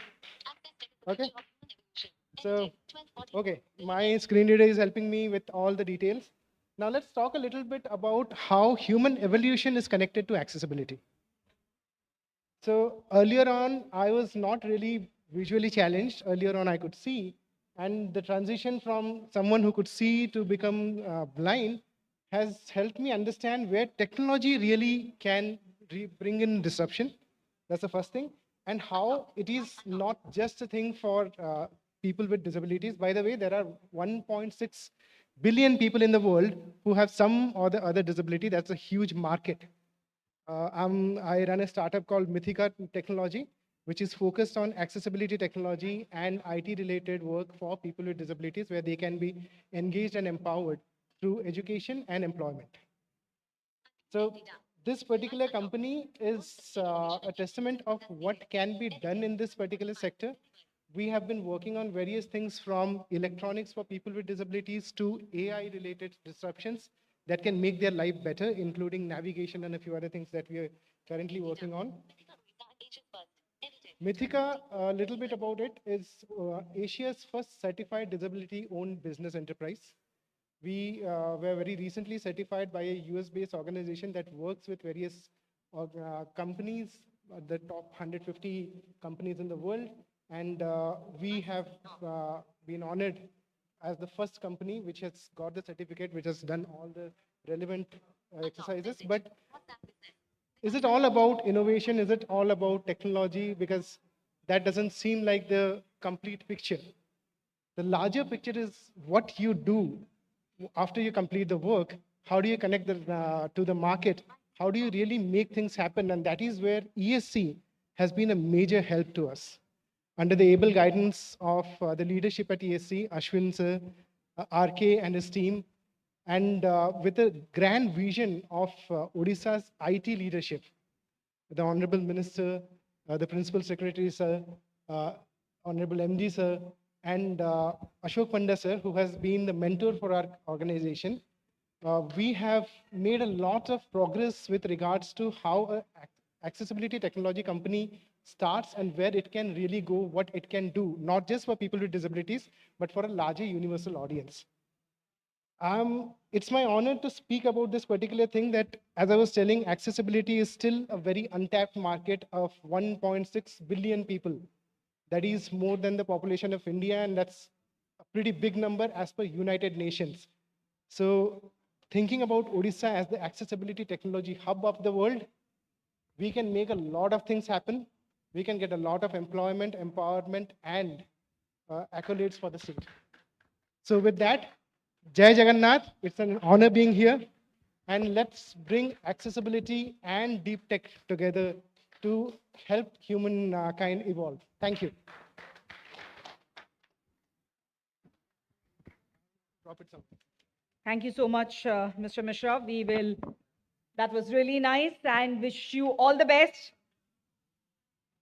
Okay. So, okay, my screen reader is helping me with all the details. Now let's talk a little bit about how human evolution is connected to accessibility. So earlier on, I was not really visually challenged. Earlier on, I could see. And the transition from someone who could see to become blind has helped me understand where technology really can bring in disruption. That's the first thing. And how it is not just a thing for people with disabilities. By the way, there are 1.6 billion people in the world who have some or the other disability. That's a huge market. I run a startup called Mythica Technology, which is focused on accessibility technology and IT-related work for people with disabilities, where they can be engaged and empowered through education and employment. So this particular company is a testament of what can be done in this particular sector. We have been working on various things from electronics for people with disabilities to AI-related disruptions that can make their life better, including navigation and a few other things that we are currently working on. Mythica, a little bit about it, is Asia's first certified disability-owned business enterprise. We were very recently certified by a US-based organization that works with various companies, the top 150 companies in the world. And we have been honored as the first company which has got the certificate, which has done all the relevant exercises. But Is it all about innovation? Is it all about technology? Because that doesn't seem like the complete picture. The larger picture is what you do after you complete the work. How do you connect to the market? How do you really make things happen? And that is where ESC has been a major help to us. Under the able guidance of the leadership at ESC, Ashwin sir, RK and his team, and with a grand vision of Odisha's IT leadership, the Honorable Minister, the Principal Secretary sir, Honorable MD sir, and Ashok Panda sir, who has been the mentor for our organization, we have made a lot of progress with regards to how an accessibility technology company starts and where it can really go, what it can do, not just for people with disabilities, but for a larger universal audience. It's my honor to speak about this particular thing that, as I was telling, accessibility is still a very untapped market of 1.6 billion people. That is more than the population of India, and that's a pretty big number as per United Nations. So thinking about Odisha as the accessibility technology hub of the world, we can make a lot of things happen. We can get a lot of employment, empowerment, and accolades for the state. So with that, Jai Jagannath, it's an honor being here. And let's bring accessibility and deep tech together to help humankind evolve. Thank you. Thank you so much, Mr. Mishra. That was really nice, and wish you all the best.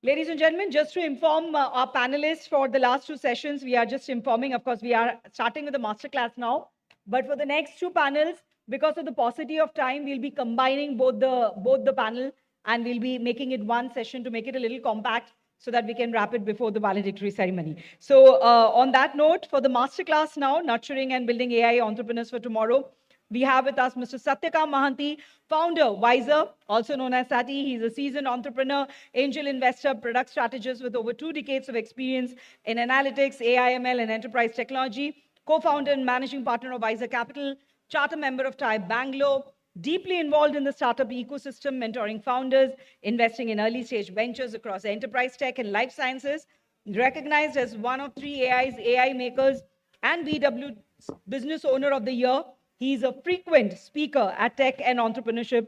Ladies and gentlemen, just to inform our panelists for the last two sessions, we are just informing, of course, we are starting with the masterclass now. But for the next two panels, because of the paucity of time, we'll be combining both the panel, and we'll be making it one session to make it a little compact so that we can wrap it before the valedictory ceremony. So on that note, for the masterclass now, Nurturing and Building AI Entrepreneurs for Tomorrow, we have with us Mr. Satyakam Mohanty, founder, Wiser, also known as Sati. He's a seasoned entrepreneur, angel investor, product strategist with over 2 decades of experience in analytics, AI, ML, and enterprise technology, co-founder and managing partner of Wiser Capital, charter member of TiE Bangalore, deeply involved in the startup ecosystem, mentoring founders, investing in early stage ventures across enterprise tech and life sciences, recognized as one of 3 AI makers and BW Business Owner of the Year. He's a frequent speaker at Tech and Entrepreneurship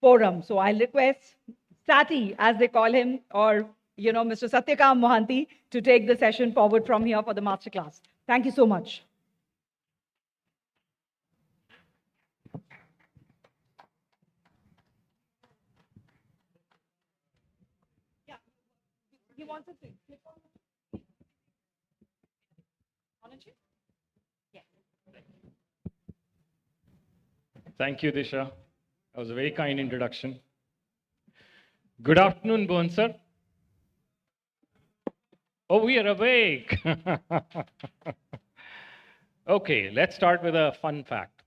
Forum. So I'll request Sati, as they call him, or Mr. Satyakam Mohanty, to take the session forward from here for the masterclass. Thank you so much. Yeah, he wants us to click on it. Yeah. Thank you, Disha. That was a very kind introduction. Good afternoon, Bhuvan sir. Oh, we are awake. Okay, let's start with a fun fact.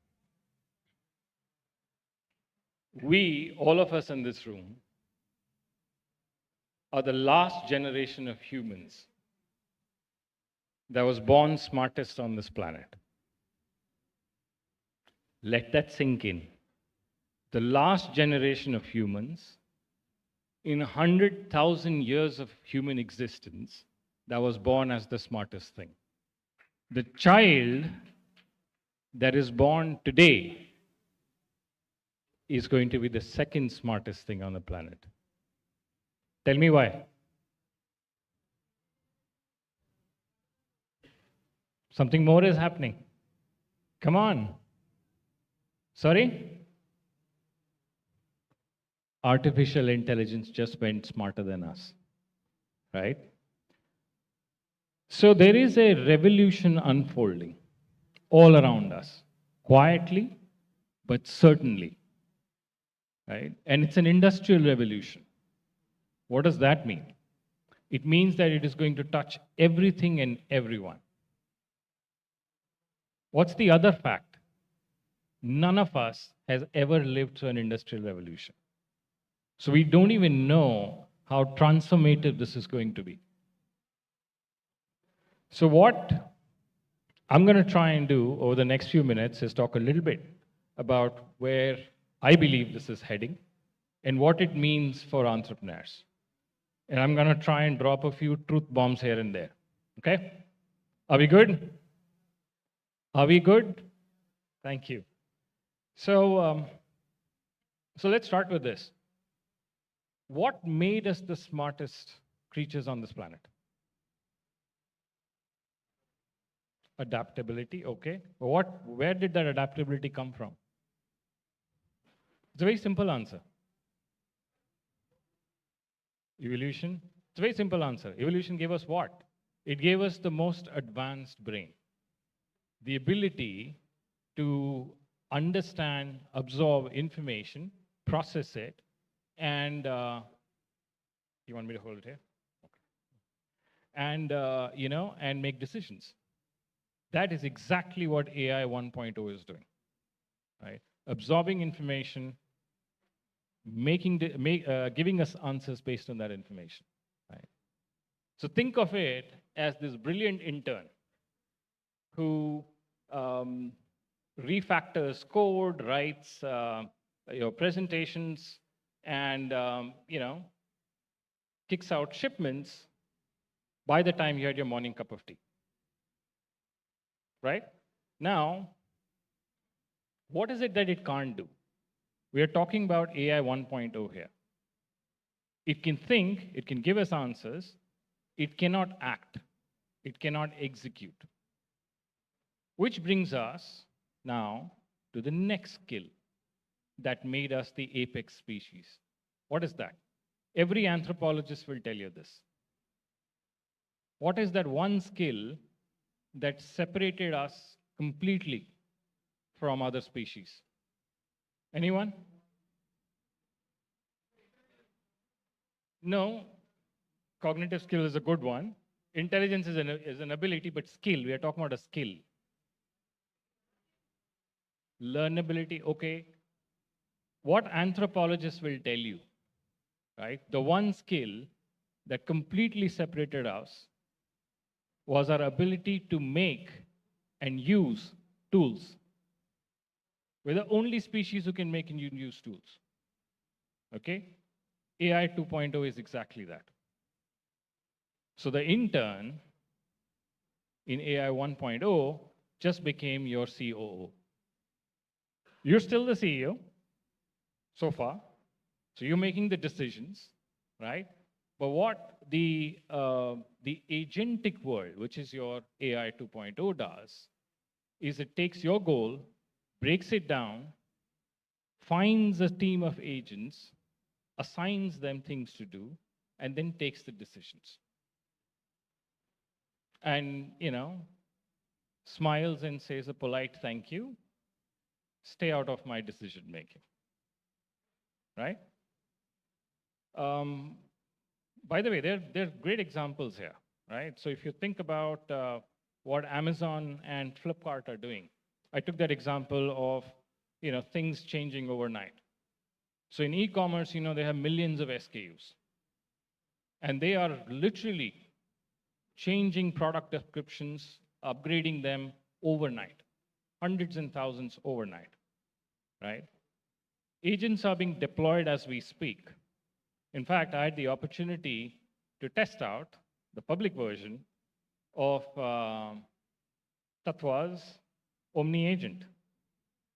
We, all of us in this room, are the last generation of humans that was born smartest on this planet. Let that sink in. The last generation of humans in 100,000 years of human existence that was born as the smartest thing. The child that is born today is going to be the second smartest thing on the planet. Tell me why. Something more is happening. Come on. Sorry? Artificial intelligence just went smarter than us, right? So there is a revolution unfolding all around us, quietly, but certainly, right? And it's an industrial revolution. What does that mean? It means that it is going to touch everything and everyone. What's the other fact? None of us has ever lived through an industrial revolution. So we don't even know how transformative this is going to be. So what I'm going to try and do over the next few minutes is talk a little bit about where I believe this is heading, and what it means for entrepreneurs. And I'm going to try and drop a few truth bombs here and there. Okay? Are we good? Are we good? Thank you. So let's start with this. What made us the smartest creatures on this planet? Adaptability, okay. Where did that adaptability come from? It's a very simple answer. Evolution. It's a very simple answer. Evolution gave us what? It gave us the most advanced brain. The ability to understand, absorb information, process it, and you want me to hold it here? Okay. And and make decisions. That is exactly what AI 1.0 is doing, right? Absorbing information, giving us answers based on that information, right? So think of it as this brilliant intern who refactors code, writes your presentations, and kicks out shipments by the time you had your morning cup of tea. Right? Now, what is it that it can't do? We are talking about AI 1.0 here. It can think, it can give us answers, it cannot act, it cannot execute. Which brings us now to the next skill that made us the apex species. What is that? Every anthropologist will tell you this. What is that one skill that separated us completely from other species? Anyone? No. Cognitive skill is a good one. Intelligence is an ability, but skill, we are talking about a skill. Learnability, okay. What anthropologists will tell you, right? The one skill that completely separated us was our ability to make and use tools. We're the only species who can make and use tools. Okay? AI 2.0 is exactly that. So the intern in AI 1.0 just became your COO. You're still the CEO so far. So you're making the decisions, right? But what the agentic world, which is your AI 2.0 does, is it takes your goal, breaks it down, finds a team of agents, assigns them things to do, and then takes the decisions. And, smiles and says a polite thank you, stay out of my decision making, right? By the way, there are great examples here, right? So if you think about what Amazon and Flipkart are doing, I took that example of, things changing overnight. So in e-commerce, they have millions of SKUs. And they are literally changing product descriptions, upgrading them overnight, hundreds and thousands overnight, right? Agents are being deployed as we speak. In fact, I had the opportunity to test out the public version of Tatwa's Omni Agent.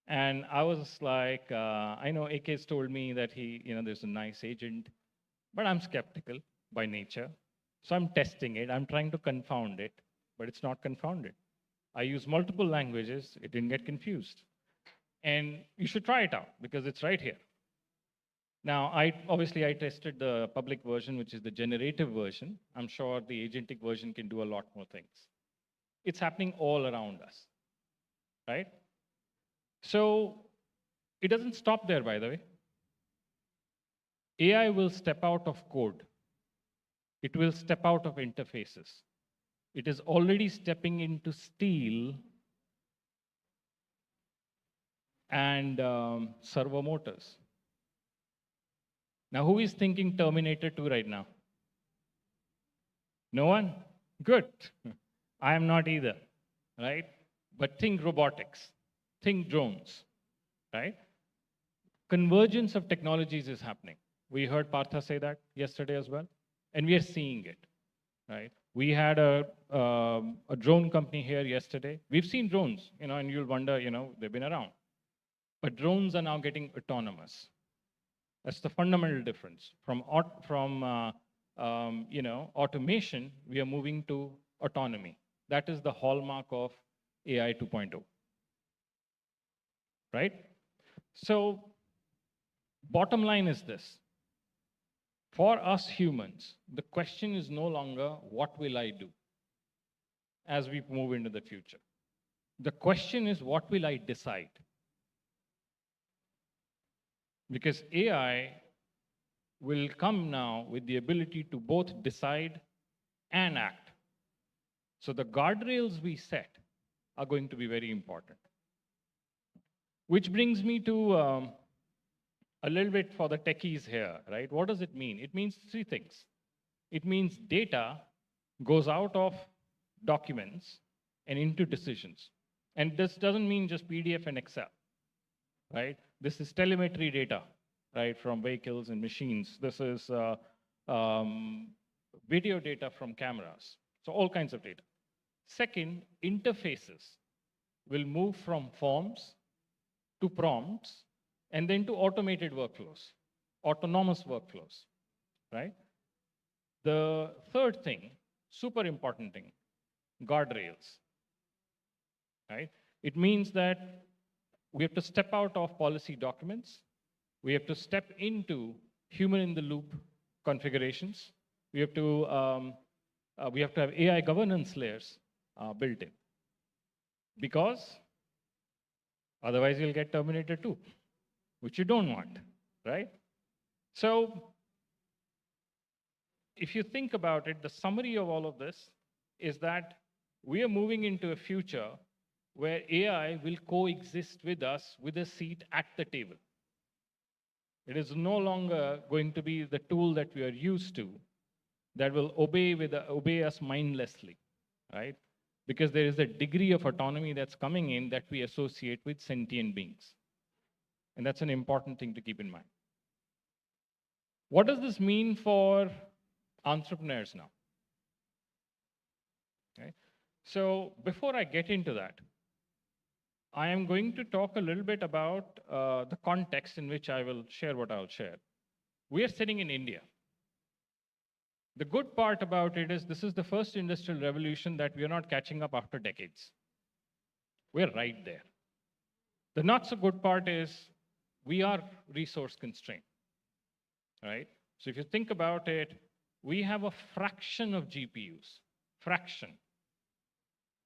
And I was like, I know AK's told me that there's a nice agent, but I'm skeptical by nature. So I'm testing it. I'm trying to confound it, but it's not confounded. I use multiple languages. It didn't get confused. And you should try it out because it's right here. Now, obviously, I tested the public version, which is the generative version. I'm sure the agentic version can do a lot more things. It's happening all around us, right? So it doesn't stop there, by the way. AI will step out of code. It will step out of interfaces. It is already stepping into steel and servo motors. Now, who is thinking Terminator 2 right now? No one? Good. I am not either, right? But think robotics, think drones, right? convergence of technologies is happening. We heard Partha say that yesterday as well, and we are seeing it, right? We had a drone company here yesterday. We've seen drones, and you'll wonder, they've been around. But drones are now getting autonomous. That's the fundamental difference. From automation, we are moving to autonomy. That is the hallmark of AI 2.0, right? So bottom line is this. For us humans, the question is no longer, what will I do as we move into the future? The question is, what will I decide? Because AI will come now with the ability to both decide and act. So the guardrails we set are going to be very important. Which brings me to a little bit for the techies here, right? What does it mean? It means three things. It means data goes out of documents and into decisions. And this doesn't mean just PDF and Excel, right? This is telemetry data, right, from vehicles and machines. This is video data from cameras. So all kinds of data. Second, interfaces will move from forms to prompts and then to automated workflows, autonomous workflows, right? The third thing, super important thing, guardrails, right? It means that we have to step out of policy documents. We have to step into human-in-the-loop configurations. We have to have AI governance layers built in, because otherwise you'll get terminated too, which you don't want, right? So if you think about it, the summary of all of this is that we are moving into a future where AI will coexist with us with a seat at the table. It is no longer going to be the tool that we are used to that will obey us mindlessly, right? Because there is a degree of autonomy that's coming in that we associate with sentient beings. And that's an important thing to keep in mind. What does this mean for entrepreneurs now? Okay. So before I get into that, I am going to talk a little bit about the context in which I will share what I'll share. We are sitting in India. The good part about it is this is the first industrial revolution that we are not catching up after decades. We're right there. The not so good part is we are resource constrained, right? So if you think about it, we have a fraction of GPUs, fraction.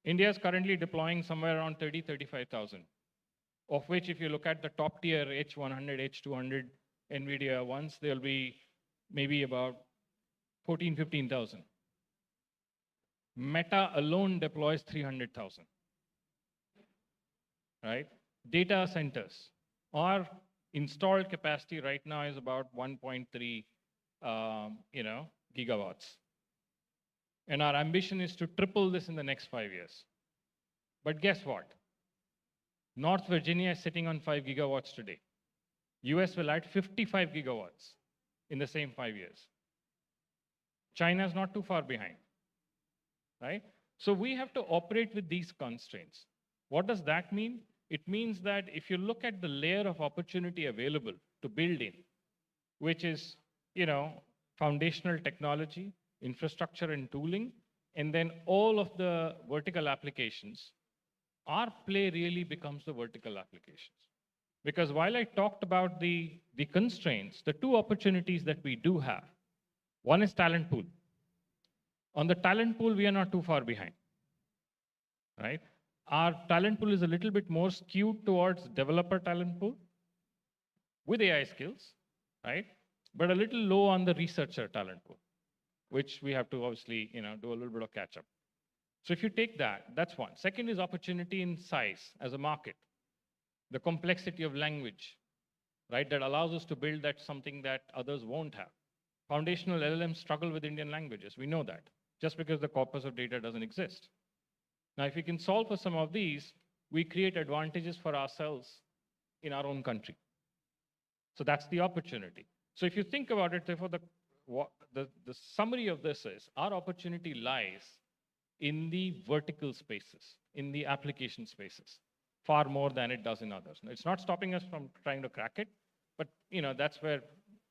India is currently deploying somewhere around 30, 35,000, of which if you look at the top tier H100, H200 NVIDIA ones, there'll be maybe about 14, 15,000. Meta alone deploys 300,000, right? Data centers, our installed capacity right now is about 1.3 gigawatts. And our ambition is to triple this in the next 5 years. But guess what? North Virginia is sitting on 5 gigawatts today. US will add 55 gigawatts in the same 5 years. China is not too far behind, right? So we have to operate with these constraints. What does that mean? It means that if you look at the layer of opportunity available to build in, which is, foundational technology, infrastructure and tooling, and then all of the vertical applications, our play really becomes the vertical applications. Because while I talked about the constraints, the two opportunities that we do have, one is talent pool. On the talent pool, we are not too far behind, right? Our talent pool is a little bit more skewed towards developer talent pool with AI skills, right? But a little low on the researcher talent pool, which we have to obviously, do a little bit of catch up. So if you take that, that's one. Second is opportunity in size as a market. The complexity of language, right? That allows us to build that something that others won't have. Foundational LLMs struggle with Indian languages. We know that, just because the corpus of data doesn't exist. Now, if we can solve for some of these, we create advantages for ourselves in our own country. So that's the opportunity. So if you think about it, therefore, the summary of this is our opportunity lies in the vertical spaces, in the application spaces, far more than it does in others. Now, it's not stopping us from trying to crack it, but that's where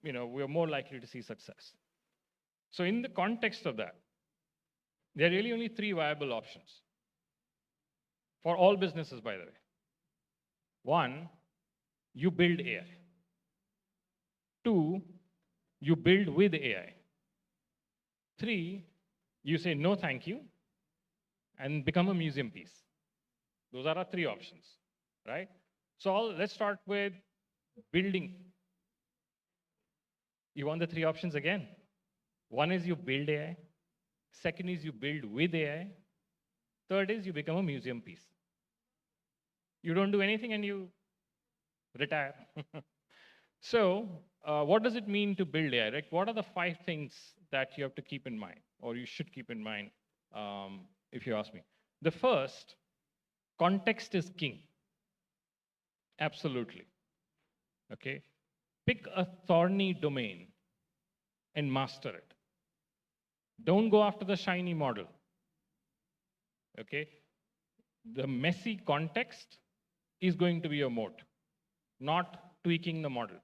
we're more likely to see success. So in the context of that, there are really only 3 viable options for all businesses, by the way. 1, you build AI. 2, you build with AI. 3, you say no thank you and become a museum piece. Those are our 3 options, right? So let's start with building. You want the 3 options again? 1 is you build AI. 2nd is you build with AI. 3rd is you become a museum piece. You don't do anything and you retire. So what does it mean to build AI? Right? What are the 5 things that you have to keep in mind, or you should keep in mind, if you ask me? The first, context is king. Absolutely. Okay? Pick a thorny domain and master it. Don't go after the shiny model. Okay? The messy context is going to be your moat, not tweaking the model.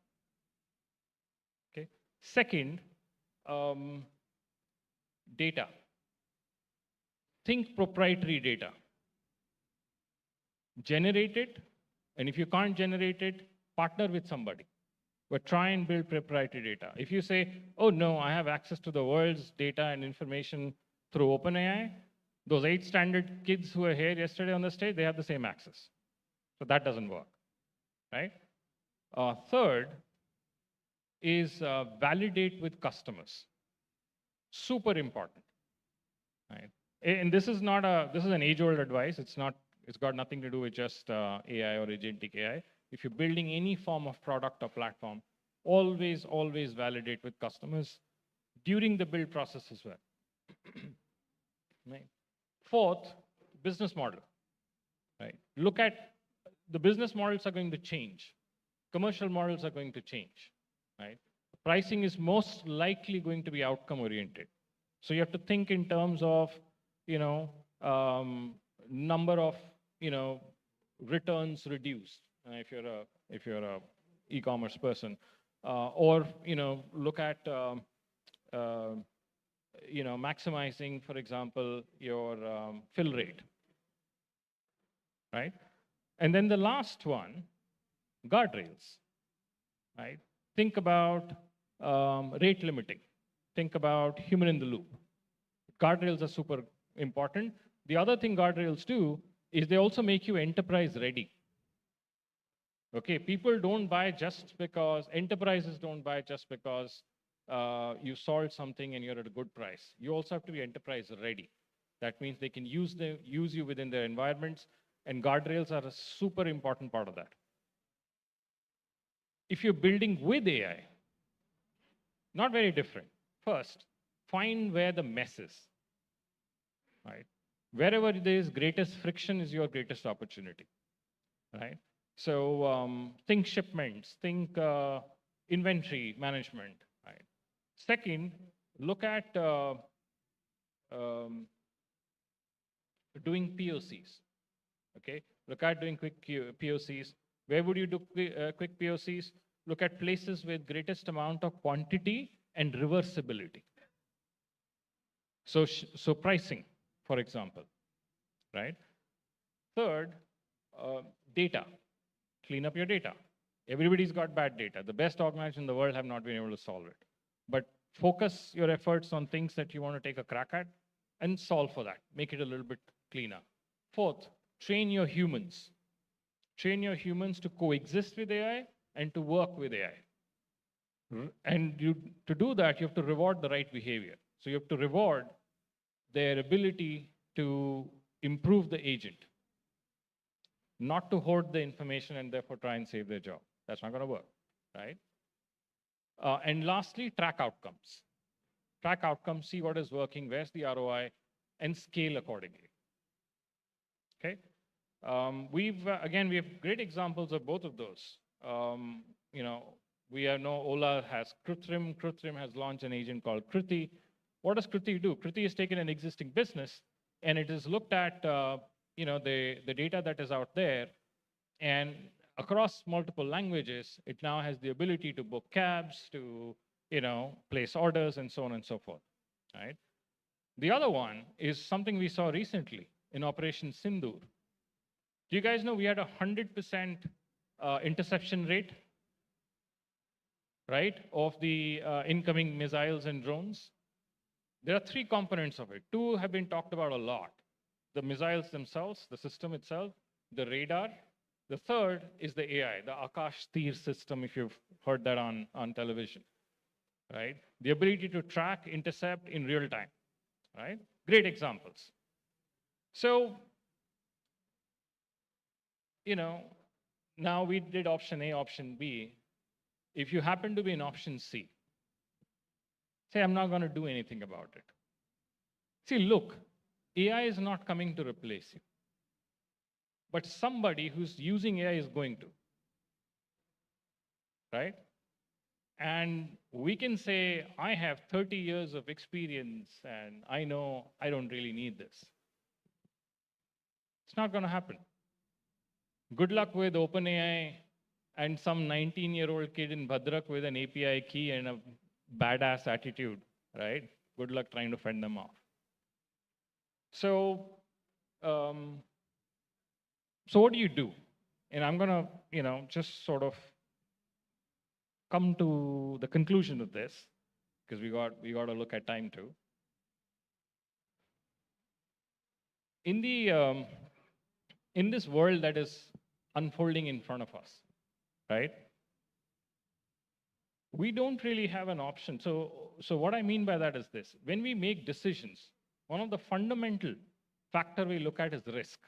Okay? Second, data. Think proprietary data. Generate it, and if you can't generate it, partner with somebody. But try and build proprietary data. If you say, oh no, I have access to the world's data and information through OpenAI, those 8 standard kids who were here yesterday on the stage, they have the same access. So that doesn't work, right? Third is validate with customers. Super important, right? And this is an age-old advice. It's got nothing to do with just AI or agentic AI. If you're building any form of product or platform, always validate with customers during the build process as well. Right. 4th, business model. Right. Look at the business models are going to change. Commercial models are going to change. Right. Pricing is most likely going to be outcome oriented. So you have to think in terms of number of returns reduced. If you're a e-commerce person, or look at maximizing, for example, your fill rate, right? And then the last one, guardrails, right? Think about rate limiting. Think about human in the loop. Guardrails are super important. The other thing guardrails do is they also make you enterprise ready. Okay, enterprises don't buy just because you solved something and you're at a good price. You also have to be enterprise ready. That means they can use you within their environments, and guardrails are a super important part of that. If you're building with AI, not very different. First, find where the mess is, right? Wherever there is greatest friction is your greatest opportunity, right? So think shipments, think inventory management, right? Second, look at doing POCs, okay? Look at doing quick POCs. Where would you do quick POCs? Look at places with greatest amount of quantity and reversibility. So pricing, for example, right? Third, data. Clean up your data. Everybody's got bad data. The best organizations in the world have not been able to solve it. But focus your efforts on things that you want to take a crack at and solve for that. Make it a little bit cleaner. Fourth, train your humans. Train your humans to coexist with AI and to work with AI. And to do that, you have to reward the right behavior. So you have to reward their ability to improve the agent, not to hoard the information and therefore try and save their job. That's not going to work, right? And lastly, track outcomes. Track outcomes, see what is working, where's the ROI, and scale accordingly. Okay? We have great examples of both of those. We know Ola has Krutrim. Krutrim has launched an agent called Kriti. What does Kriti do? Kriti has taken an existing business and it has looked at the data that is out there, and across multiple languages, it now has the ability to book cabs, to place orders, and so on and so forth. Right? The other one is something we saw recently in Operation Sindoor. Do you guys know we had 100% interception rate, right, of the incoming missiles and drones? There are three components of it. Two have been talked about a lot: the missiles themselves, the system itself, the radar. The third is the AI, the Akash Tir system, if you've heard that on television, right? The ability to track, intercept in real time, right? Great examples. So, now we did option A, option B. If you happen to be in option C, say, I'm not going to do anything about it. See, look, AI is not coming to replace you. But somebody who's using AI is going to, right? And we can say, I have 30 years of experience and I know I don't really need this. It's not going to happen. Good luck with OpenAI and some 19-year-old kid in Bhadrak with an API key and a badass attitude, right? Good luck trying to fend them off. So, so what do you do? And I'm going to, just sort of come to the conclusion of this, because we got to look at time too. In this world that is unfolding in front of us, right? We don't really have an option. So what I mean by that is this: when we make decisions, one of the fundamental factor we look at is risk.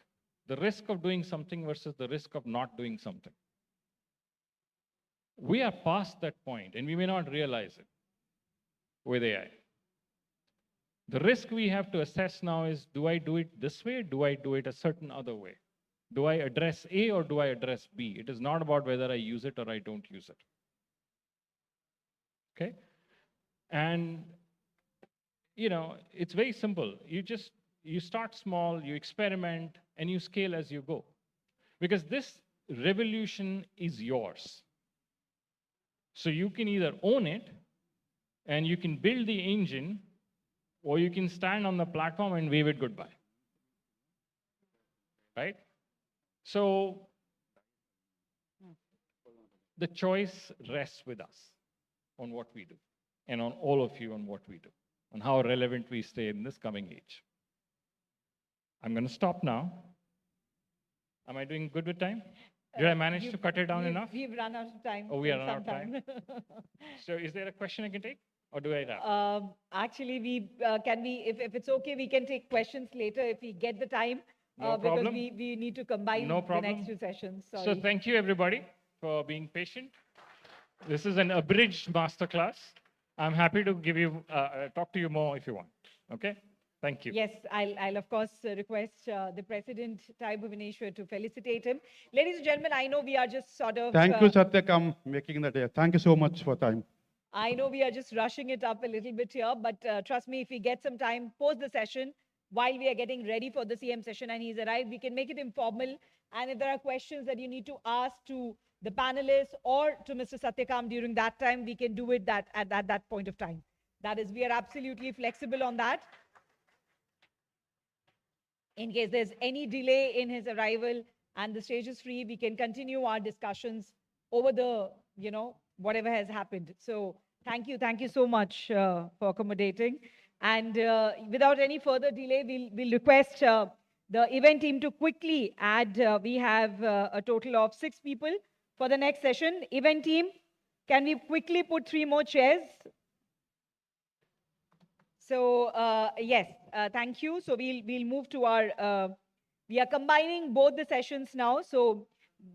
The risk of doing something versus the risk of not doing something. We are past that point, and we may not realize it with AI. The risk we have to assess now is, do I do it this way? Do I do it a certain other way? Do I address A or do I address B? It is not about whether I use it or I don't use it. Okay? And, it's very simple. You start small, you experiment, and you scale as you go. Because this revolution is yours. So you can either own it, and you can build the engine, or you can stand on the platform and wave it goodbye. Right? So the choice rests with us on what we do, and on all of you on what we do, on how relevant we stay in this coming age. I'm going to stop now. Am I doing good with time? Did I manage to cut it down enough? We've run out of time. Oh, we are out of time. So is there a question I can take, or do I wrap? Actually, if it's okay, we can take questions later if we get the time. No because problem. we need to combine the next two sessions. Sorry. So thank you, everybody, for being patient. This is an abridged masterclass. I'm happy to give you, talk to you more if you want. Okay? Thank you. Yes, I'll of course request the President, TiE Bhubaneswar, to felicitate him. Ladies and gentlemen, I know we are just sort of... Thank you, Satyakam, making the day. Thank you so much for time. I know we are just rushing it up a little bit here, but trust me, if we get some time post the session, while we are getting ready for the CM session and he's arrived, we can make it informal. And if there are questions that you need to ask to the panelists or to Mr. Satyakam during that time, we can do it at that point of time. That is, we are absolutely flexible on that. In case there's any delay in his arrival and the stage is free, we can continue our discussions over the, whatever has happened. So thank you so much for accommodating. And without any further delay, we'll request the event team to quickly add, we have a total of 6 people for the next session. Event team, can we quickly put 3 more chairs? So yes, thank you. So we'll move to our, we are combining both the sessions now. So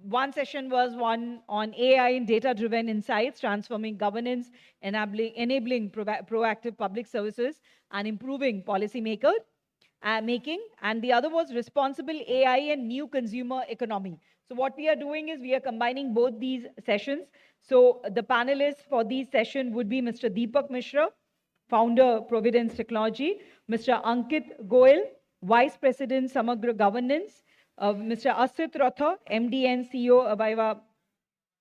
one session was one on AI and data-driven insights, transforming governance, enabling proactive public services, and improving policy making. And the other was responsible AI and new consumer economy. So what we are doing is we are combining both these sessions. So the panelists for this session would be Mr. Deepak Mishra, founder, Providence Technology, Mr. Ankit Goel, Vice President, Samagra Governance, Mr. Asit Ratha, MD and CEO,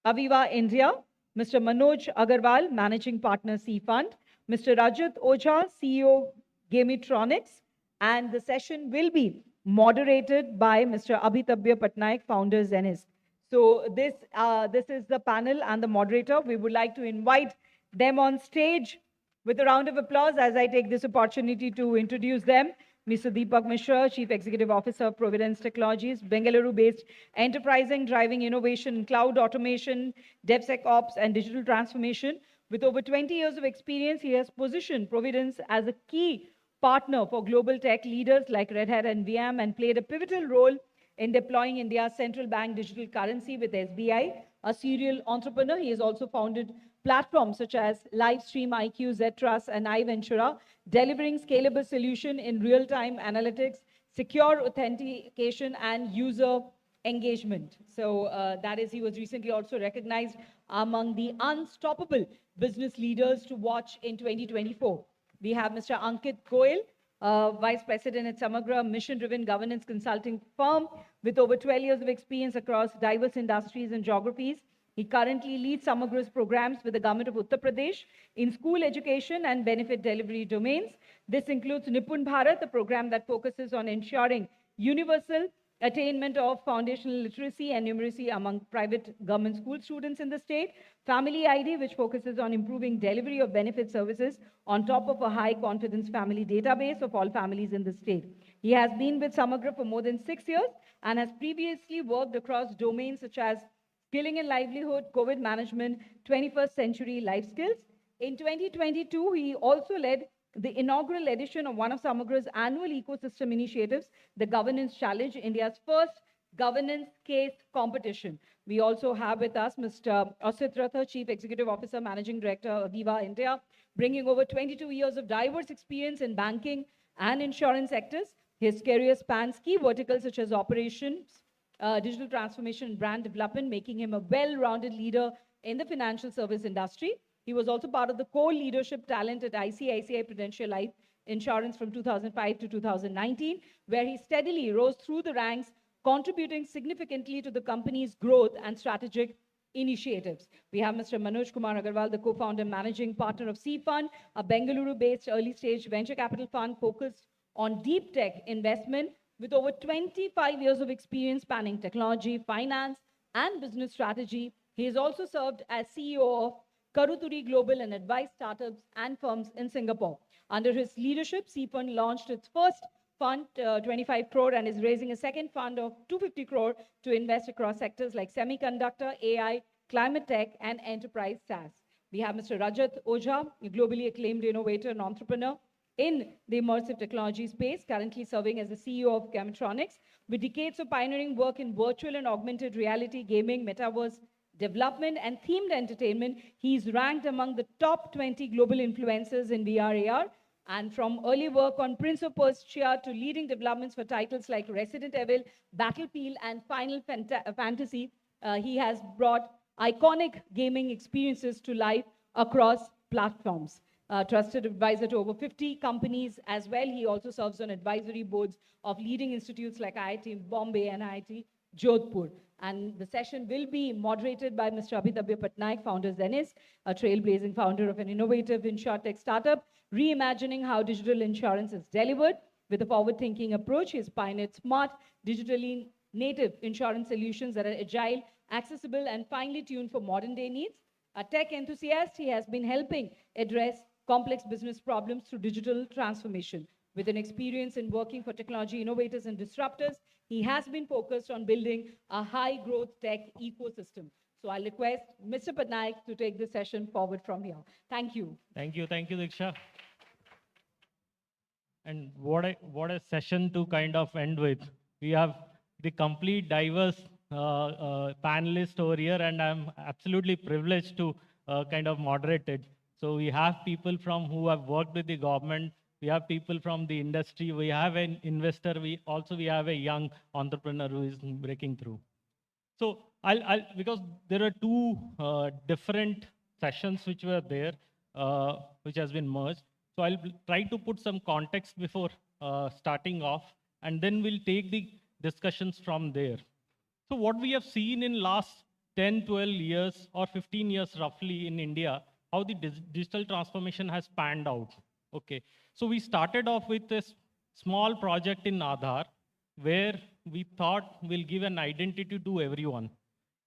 Aviva India, Mr. Manoj Agarwal, Managing Partner, C Fund, Mr. Rajat Ojha, CEO, Gametronics, and the session will be moderated by Mr. Abhitabya Patnaik, founder, Zenith. So this is the panel and the moderator. We would like to invite them on stage with a round of applause as I take this opportunity to introduce them. Mr. Deepak Mishra, Chief Executive Officer of Providence Technologies, Bengaluru-based enterprising, driving innovation, cloud automation, DevSecOps, and digital transformation. With over 20 years of experience, he has positioned Providence as a key partner for global tech leaders like Red Hat and VM and played a pivotal role in deploying India's central bank digital currency with SBI. A serial entrepreneur, he has also founded platforms such as Livestream, IQ, Zetras, and iVentura, delivering scalable solution in real-time analytics, secure authentication, and user engagement. So he was recently also recognized among the unstoppable business leaders to watch in 2024. We have Mr. Ankit Goel, Vice President at Samagra, mission-driven governance consulting firm with over 12 years of experience across diverse industries and geographies. He currently leads Samagra's programs with the government of Uttar Pradesh in school education and benefit delivery domains. This includes Nipun Bharat, a program that focuses on ensuring universal attainment of foundational literacy and numeracy among private government school students in the state. Family ID, which focuses on improving delivery of benefit services on top of a high-confidence family database of all families in the state. He has been with Samagra for more than 6 years and has previously worked across domains such as skilling and livelihood, COVID management, 21st century life skills. In 2022, he also led the inaugural edition of one of Samagra's annual ecosystem initiatives, the Governance Challenge, India's first governance case competition. We also have with us Mr. Asit Ratha, Chief Executive Officer, Managing Director of Aviva India, bringing over 22 years of diverse experience in banking and insurance sectors. His career spans key verticals such as operations, digital transformation, and brand development, making him a well-rounded leader in the financial service industry. He was also part of the core leadership talent at ICICI Prudential Life Insurance from 2005 to 2019, where he steadily rose through the ranks, contributing significantly to the company's growth and strategic initiatives. We have Mr. Manoj Kumar Agarwal, the co-founder and managing partner of C Fund, a Bengaluru-based early-stage venture capital fund focused on deep tech investment with over 25 years of experience spanning technology, finance, and business strategy. He has also served as CEO of Karuturi Global and advised startups and firms in Singapore. Under his leadership, C Fund launched its first fund, 25 crore, and is raising a second fund of 250 crore to invest across sectors like semiconductor, AI, climate tech, and enterprise SaaS. We have Mr. Rajat Ojha, a globally acclaimed innovator and entrepreneur in the immersive technology space, currently serving as the CEO of Gametronics. With decades of pioneering work in virtual and augmented reality, gaming, metaverse development, and themed entertainment, he's ranked among the top 20 global influencers in VR AR. And from early work on Prince of Persia to leading developments for titles like Resident Evil, Battlefield, and Final Fantasy, he has brought iconic gaming experiences to life across platforms. Trusted advisor to over 50 companies as well. He also serves on advisory boards of leading institutes like IIT Bombay and IIT Jodhpur. And the session will be moderated by Mr. Abhitabya Patnaik, founder Zenith, a trailblazing founder of an innovative insurtech startup, reimagining how digital insurance is delivered. With a forward-thinking approach, he's pioneered smart, digitally native insurance solutions that are agile, accessible, and finely tuned for modern-day needs. A tech enthusiast, he has been helping address complex business problems through digital transformation. With an experience in working for technology innovators and disruptors, he has been focused on building a high-growth tech ecosystem. So I'll request Mr. Patnaik to take this session forward from here. Thank you. Thank you, Diksha. And what a session to kind of end with. We have the complete diverse panelists over here, and I'm absolutely privileged to kind of moderate it. So we have people from who have worked with the government. We have people from the industry. We have an investor. We have a young entrepreneur who is breaking through. So because there are two different sessions which were there, which has been merged. So I'll try to put some context before starting off, and then we'll take the discussions from there. So what we have seen in last 10, 12 years or 15 years roughly in India, how the digital transformation has panned out. Okay, so we started off with this small project in Aadhaar, where we thought we'll give an identity to everyone.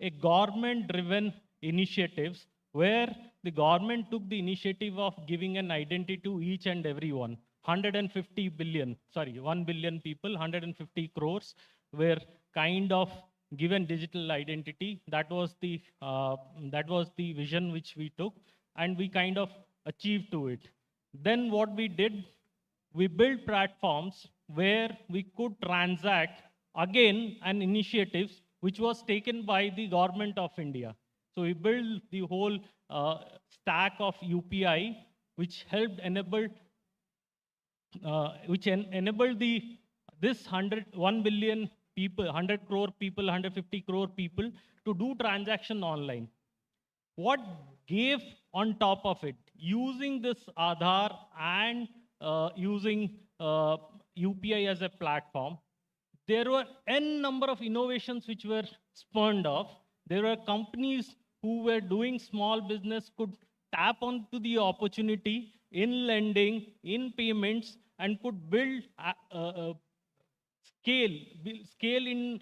A government-driven initiatives where the government took the initiative of giving an identity to each and everyone. 150 billion, sorry, 1 billion people, 150 crores were kind of given digital identity. That was the vision which we took, and we kind of achieved to it. Then what we did, we built platforms where we could transact again an initiative which was taken by the government of India. So we built the whole stack of UPI, which helped enable, enabled this 1 billion people, 100 crore people, 150 crore people to do transaction online. What gave on top of it, using this Aadhaar and using UPI as a platform, there were n number of innovations which were spawned off. There were companies who were doing small business could tap onto the opportunity in lending, in payments, and could build scale in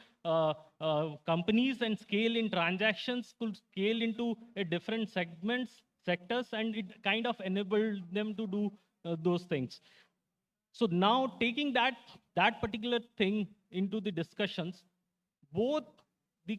companies and scale in transactions, could scale into a different sectors, and it kind of enabled them to do those things. So now taking that particular thing into the discussions, both the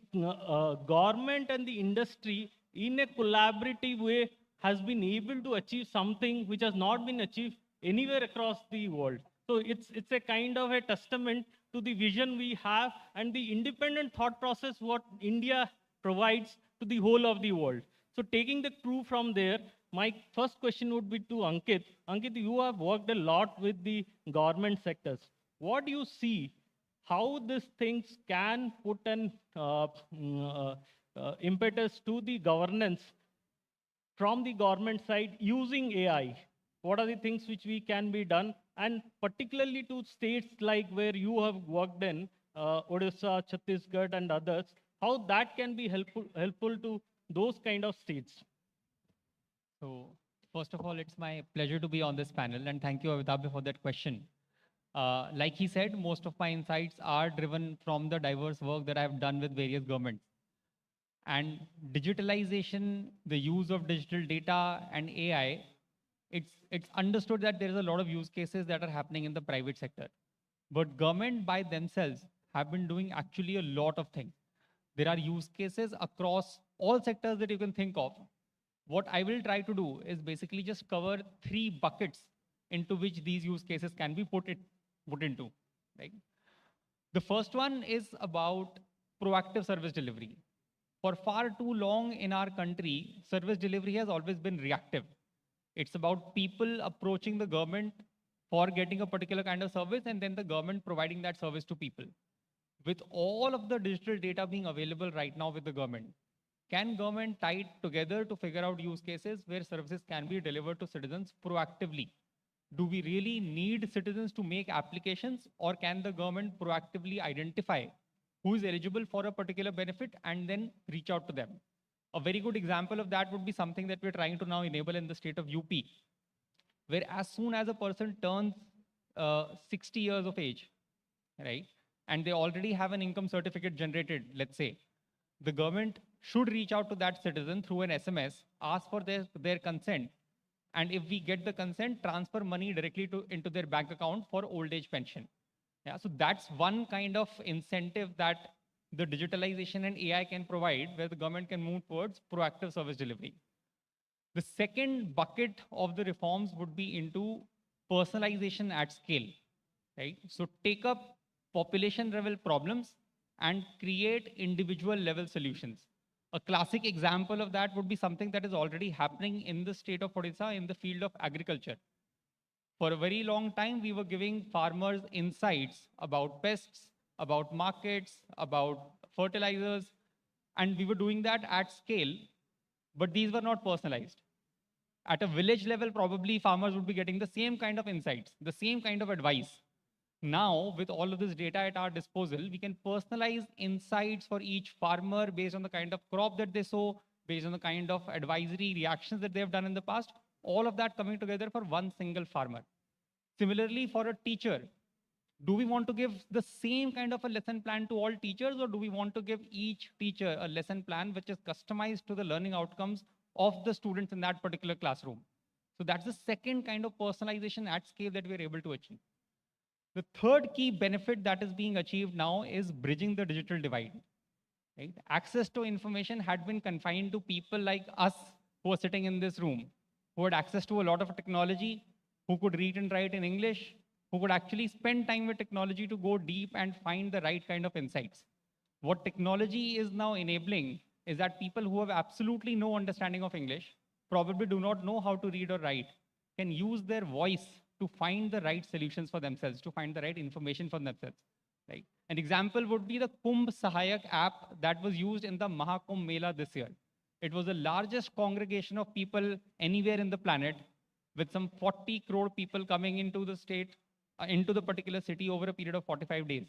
government and the industry in a collaborative way has been able to achieve something which has not been achieved anywhere across the world. So it's a kind of a testament to the vision we have and the independent thought process what India provides to the whole of the world. So taking the clue from there, my first question would be to Ankit. Ankit, you have worked a lot with the government sectors. What do you see how these things can put an impetus to the governance from the government side using AI? What are the things which we can be done? And particularly to states like where you have worked in, Odisha, Chhattisgarh, and others, how that can be helpful to those kind of states? So first of all, it's my pleasure to be on this panel, and thank you, Amitabh, for that question. Like he said, most of my insights are driven from the diverse work that I've done with various governments. And digitalization, the use of digital data and AI, it's understood that there is a lot of use cases that are happening in the private sector. But government by themselves have been doing actually a lot of things. There are use cases across all sectors that you can think of. What I will try to do is basically just cover 3 buckets into which these use cases can be put into. Right? The first one is about proactive service delivery. For far too long in our country, service delivery has always been reactive. It's about people approaching the government for getting a particular kind of service and then the government providing that service to people. With all of the digital data being available right now with the government, can government tie it together to figure out use cases where services can be delivered to citizens proactively? Do we really need citizens to make applications, or can the government proactively identify who is eligible for a particular benefit and then reach out to them? A very good example of that would be something that we're trying to now enable in the state of UP, where as soon as a person turns 60 years of age, right, and they already have an income certificate generated, let's say, the government should reach out to that citizen through an SMS, ask for their consent, and if we get the consent, transfer money directly into their bank account for old age pension. Yeah, so that's one kind of incentive that the digitalization and AI can provide, where the government can move towards proactive service delivery. The second bucket of the reforms would be into personalization at scale, right? So take up population level problems and create individual level solutions. A classic example of that would be something that is already happening in the state of Odisha in the field of agriculture. For a very long time, we were giving farmers insights about pests, about markets, about fertilizers, And we were doing that at scale, but these were not personalized. At a village level, probably farmers would be getting the same kind of insights, the same kind of advice. Now, with all of this data at our disposal, we can personalize insights for each farmer based on the kind of crop that they sow, based on the kind of advisory reactions that they have done in the past, all of that coming together for one single farmer. Similarly, for a teacher, do we want to give the same kind of a lesson plan to all teachers, or do we want to give each teacher a lesson plan which is customized to the learning outcomes of the students in that particular classroom? So that's the second kind of personalization at scale that we're able to achieve. The third key benefit that is being achieved now is bridging the digital divide. Right? Access to information had been confined to people like us who are sitting in this room, who had access to a lot of technology, who could read and write in English, who could actually spend time with technology to go deep and find the right kind of insights. What technology is now enabling is that people who have absolutely no understanding of English, probably do not know how to read or write, can use their voice to find the right solutions for themselves, to find the right information for themselves. Right? An example would be the Kumbh Sahayak app that was used in the Mahakumbh Mela this year. It was the largest congregation of people anywhere in the planet, with some 40 crore people coming into the state, into the particular city over a period of 45 days,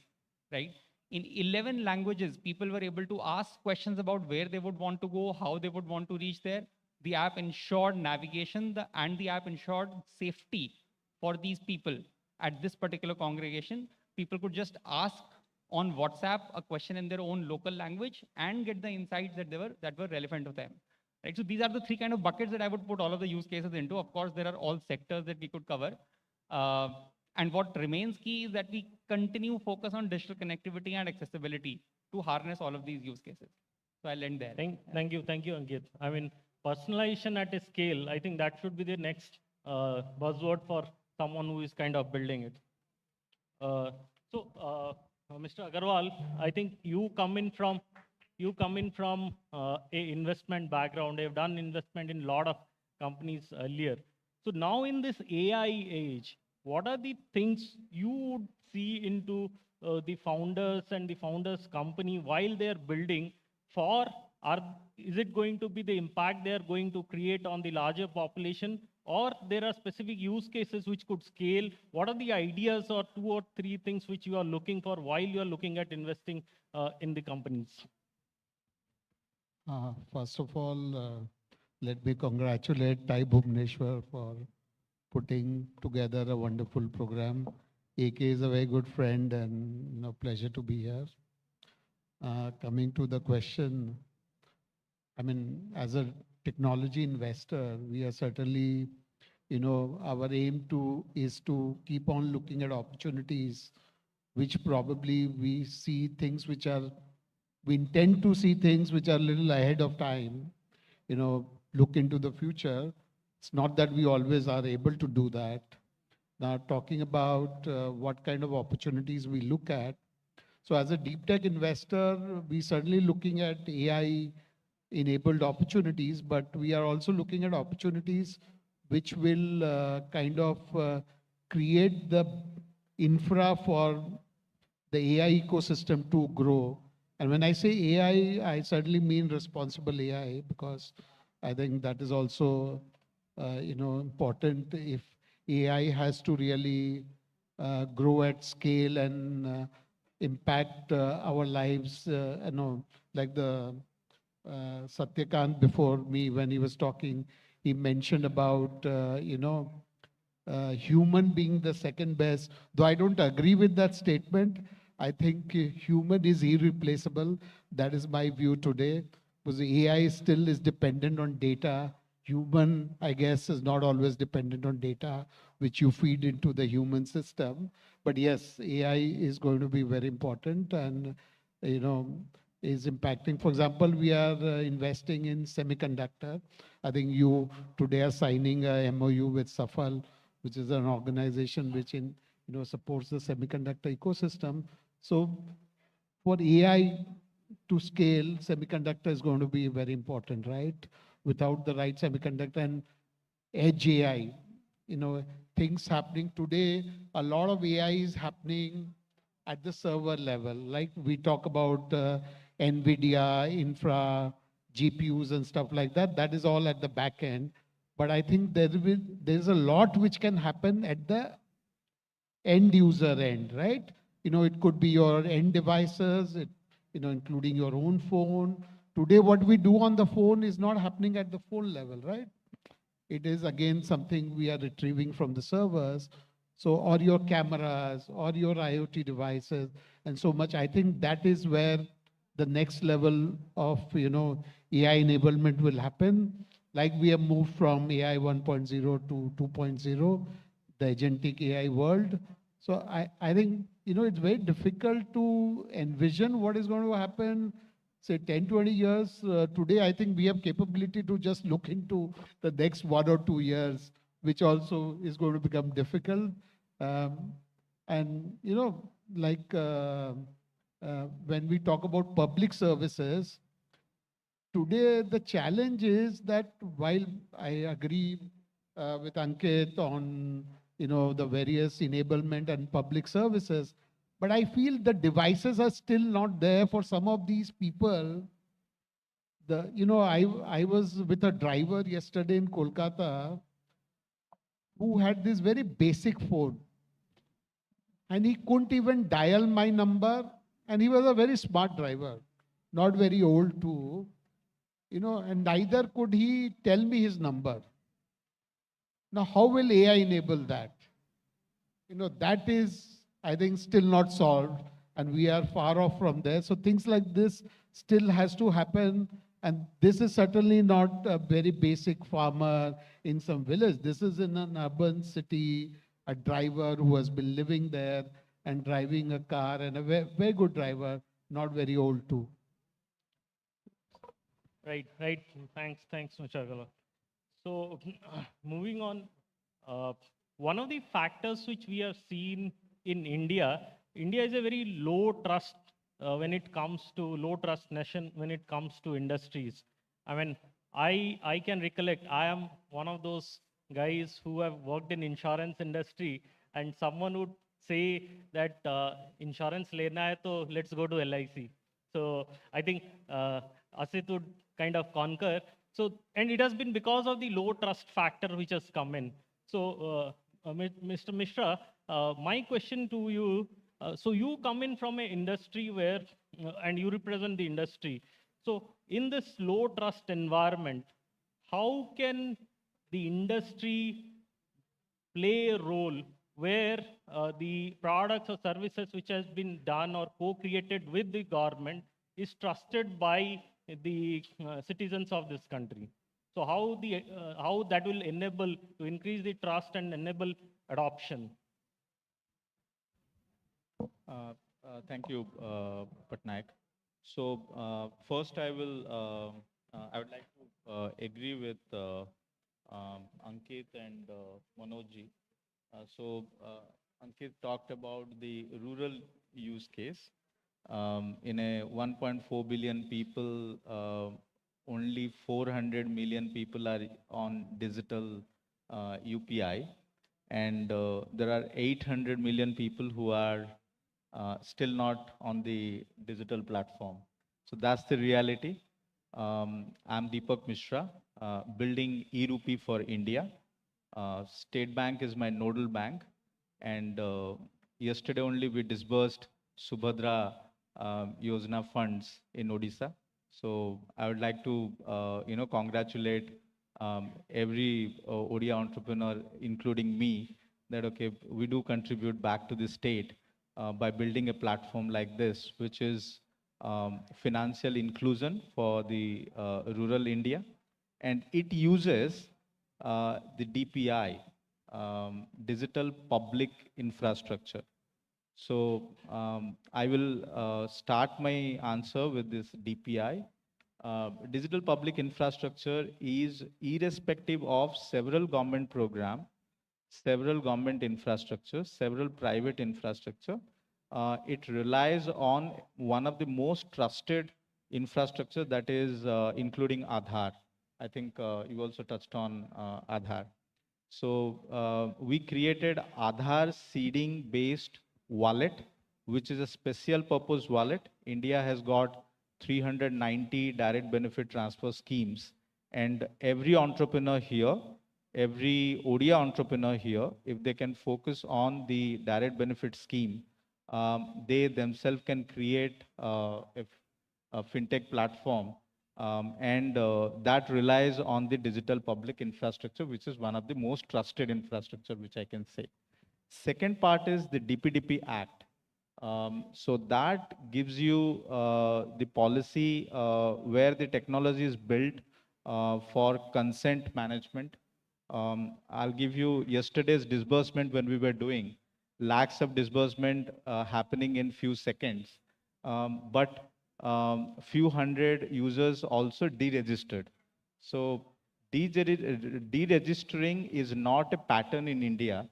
right? In 11 languages, people were able to ask questions about where they would want to go, how they would want to reach there. The app ensured navigation and the app ensured safety for these people at this particular congregation. People could just ask on WhatsApp a question in their own local language and get the insights that were relevant to them. Right? So these are the three kind of buckets that I would put all of the use cases into. Of course, there are all sectors that we could cover. And what remains key is that we continue focus on digital connectivity and accessibility to harness all of these use cases. So I'll end there. Thank you, Ankit. I mean, personalization at a scale, I think that should be the next buzzword for someone who is kind of building it. Mr. Agarwal, I think you come in from a investment background. You've done investment in a lot of companies earlier. So now in this AI age, what are the things you would see into the founders and the founders' company while they're building is it going to be the impact they're going to create on the larger population, or there are specific use cases which could scale? What are the ideas or 2 or 3 things which you are looking for while you are looking at investing in the companies? First of all, let me congratulate TiE Bhubaneswar for putting together a wonderful program. AK is a very good friend and pleasure to be here. Coming to the question, I mean, as a technology investor, we are certainly, our aim is to keep on looking at opportunities, which probably we see things we intend to see things which are a little ahead of time, look into the future. It's not that we always are able to do that. Now, talking about what kind of opportunities we look at. So as a deep tech investor, we certainly looking at AI-enabled opportunities, but we are also looking at opportunities which will kind of create the infra for the AI ecosystem to grow. And when I say AI, I certainly mean responsible AI, because I think that is also important. If AI has to really grow at scale and impact our lives, like the Satyakant before me, when he was talking, he mentioned about, human being the second best. Though I don't agree with that statement, I think human is irreplaceable. That is my view today, because the AI still is dependent on data. Human, I guess, is not always dependent on data, which you feed into the human system. But yes, AI is going to be very important and, is impacting. For example, we are investing in semiconductor. I think you today are signing a MOU with Safal, which is an organization which supports the semiconductor ecosystem. So for AI to scale, semiconductor is going to be very important, right? Without the right semiconductor and edge AI, things happening today, a lot of AI is happening at the server level. Like we talk about NVIDIA, infra, GPUs and stuff like that. That is all at the back end. But I think there's a lot which can happen at the end user end, right? It could be your end devices, including your own phone. Today, what we do on the phone is not happening at the phone level, right? It is again something we are retrieving from the servers. So, or your cameras, or your IoT devices, and so much. I think that is where the next level of, AI enablement will happen. Like we have moved from AI 1.0 to 2.0, the agentic AI world. So I think, it's very difficult to envision what is going to happen, say 10, 20 years. Today, I think we have capability to just look into the next 1 or 2 years, which also is going to become difficult. And, like when we talk about public services, today the challenge is that while I agree with Ankit on, the various enablement and public services, but I feel the devices are still not there for some of these people. I was with a driver yesterday in Kolkata who had this very basic phone, and he couldn't even dial my number, and he was a very smart driver, not very old too, and neither could he tell me his number. Now, how will AI enable that? That is, I think, still not solved, and we are far off from there. So things like this still has to happen, and this is certainly not a very basic farmer in some village. This is in an urban city, a driver who has been living there and driving a car, and a very, very good driver, not very old too. Right. Thanks, Muchagala. So moving on, one of the factors which we have seen in India is a very low trust when it comes to low trust nation when it comes to industries. I mean, I can recollect, I am one of those guys who have worked in insurance industry, and someone would say that insurance lena hai to let's go to LIC. So I think Asit would kind of concur. So, and it has been because of the low trust factor which has come in. So, Mr. Mishra, my question to you, so you come in from an industry where, and you represent the industry. So in this low trust environment, how can the industry play a role where the products or services which has been done or co-created with the government is trusted by the citizens of this country? So how that will enable to increase the trust and enable adoption? Thank you, Patnaik. So first, I would like to agree with Ankit and Manojji. Ankit talked about the rural use case. In a 1.4 billion people, only 400 million people are on digital UPI, and there are 800 million people who are still not on the digital platform. So that's the reality. I'm Deepak Mishra, building e-rupee for India. State Bank is my nodal bank, and yesterday only we disbursed Subhadra Yojana funds in Odisha. So I would like to, congratulate every Odia entrepreneur, including me, that okay, we do contribute back to the state by building a platform like this, which is financial inclusion for the rural India, and it uses the DPI, digital public infrastructure. So I will start my answer with this DPI. Digital public infrastructure is irrespective of several government programs, several government infrastructure, several private infrastructure. It relies on one of the most trusted infrastructure, that is including Aadhaar. I think you also touched on Aadhaar. So we created Aadhaar seeding based wallet, which is a special purpose wallet. India has got 390 direct benefit transfer schemes. And every entrepreneur here, every ODIA entrepreneur here, if they can focus on the direct benefit scheme, they themselves can create a fintech platform, and that relies on the digital public infrastructure, which is one of the most trusted infrastructure, which I can say. Second part is the DPDP Act. So that gives you the policy where the technology is built for consent management. I'll give you yesterday's disbursement when we were doing lakhs of disbursement happening in few seconds. But few hundred users also deregistered. So deregistering is not a pattern in India,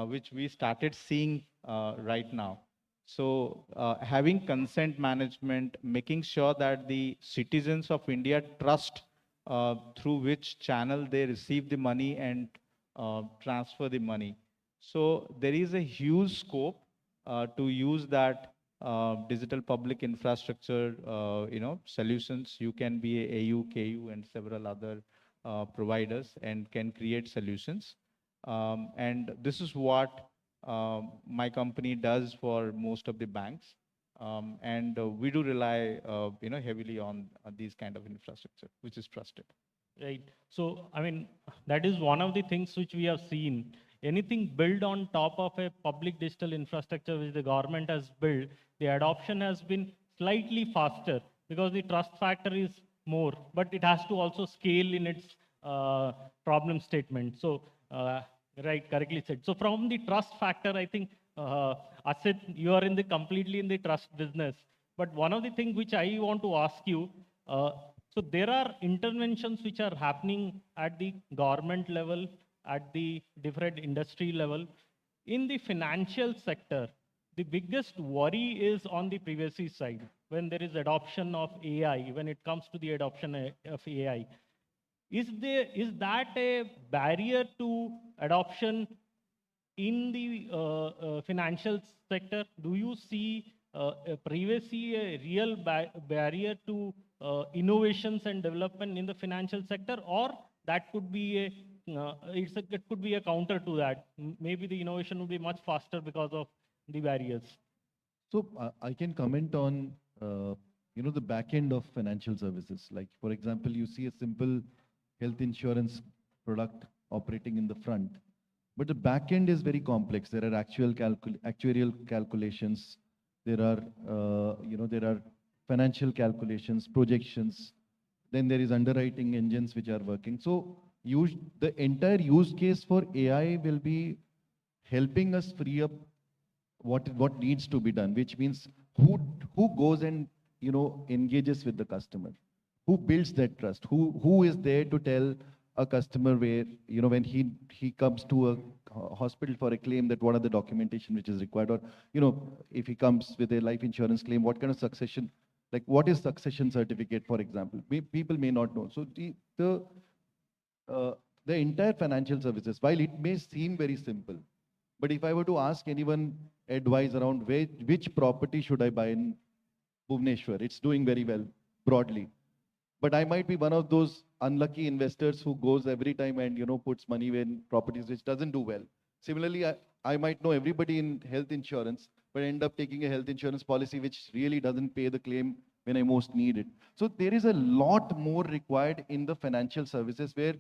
which we started seeing right now. So having consent management, making sure that the citizens of India trust through which channel they receive the money and transfer the money. So there is a huge scope to use that digital public infrastructure, solutions. You can be a AU, KU, and several other providers and can create solutions. And this is what my company does for most of the banks. And we do rely, heavily on these kind of infrastructure, which is trusted. Right. So, I mean, that is one of the things which we have seen. Anything built on top of a public digital infrastructure which the government has built, the adoption has been slightly faster because the trust factor is more, but it has to also scale in its problem statement. So, right, correctly said. So from the trust factor, I think, Asit, you are completely in the trust business. But one of the things which I want to ask you, so there are interventions which are happening at the government level, at the different industry level. In the financial sector, the biggest worry is on the privacy side. When there is adoption of AI, when it comes to the adoption of AI, is that a barrier to adoption in the financial sector? Do you see privacy a real barrier to innovations and development in the financial sector, or that could be it could be a counter to that? Maybe the innovation will be much faster because of the barriers. So I can comment on the back end of financial services. Like, for example, you see a simple health insurance product operating in the front, but the back end is very complex. There are actuarial calculations. There are financial calculations, projections. Then there is underwriting engines which are working. So the entire use case for AI will be helping us free up what needs to be done, which means who goes and engages with the customer, who builds that trust, who is there to tell a customer where when he comes to a hospital for a claim, that what are the documentation which is required, or if he comes with a life insurance claim, what kind of succession, like what is succession certificate, for example. People may not know. So the entire financial services, while it may seem very simple, but if I were to ask anyone advice around which property should I buy in Bhubaneswar, it's doing very well broadly. But I might be one of those unlucky investors who goes every time and puts money in properties which doesn't do well. Similarly, I might know everybody in health insurance, but end up taking a health insurance policy which really doesn't pay the claim when I most need it. So there is a lot more required in the financial services where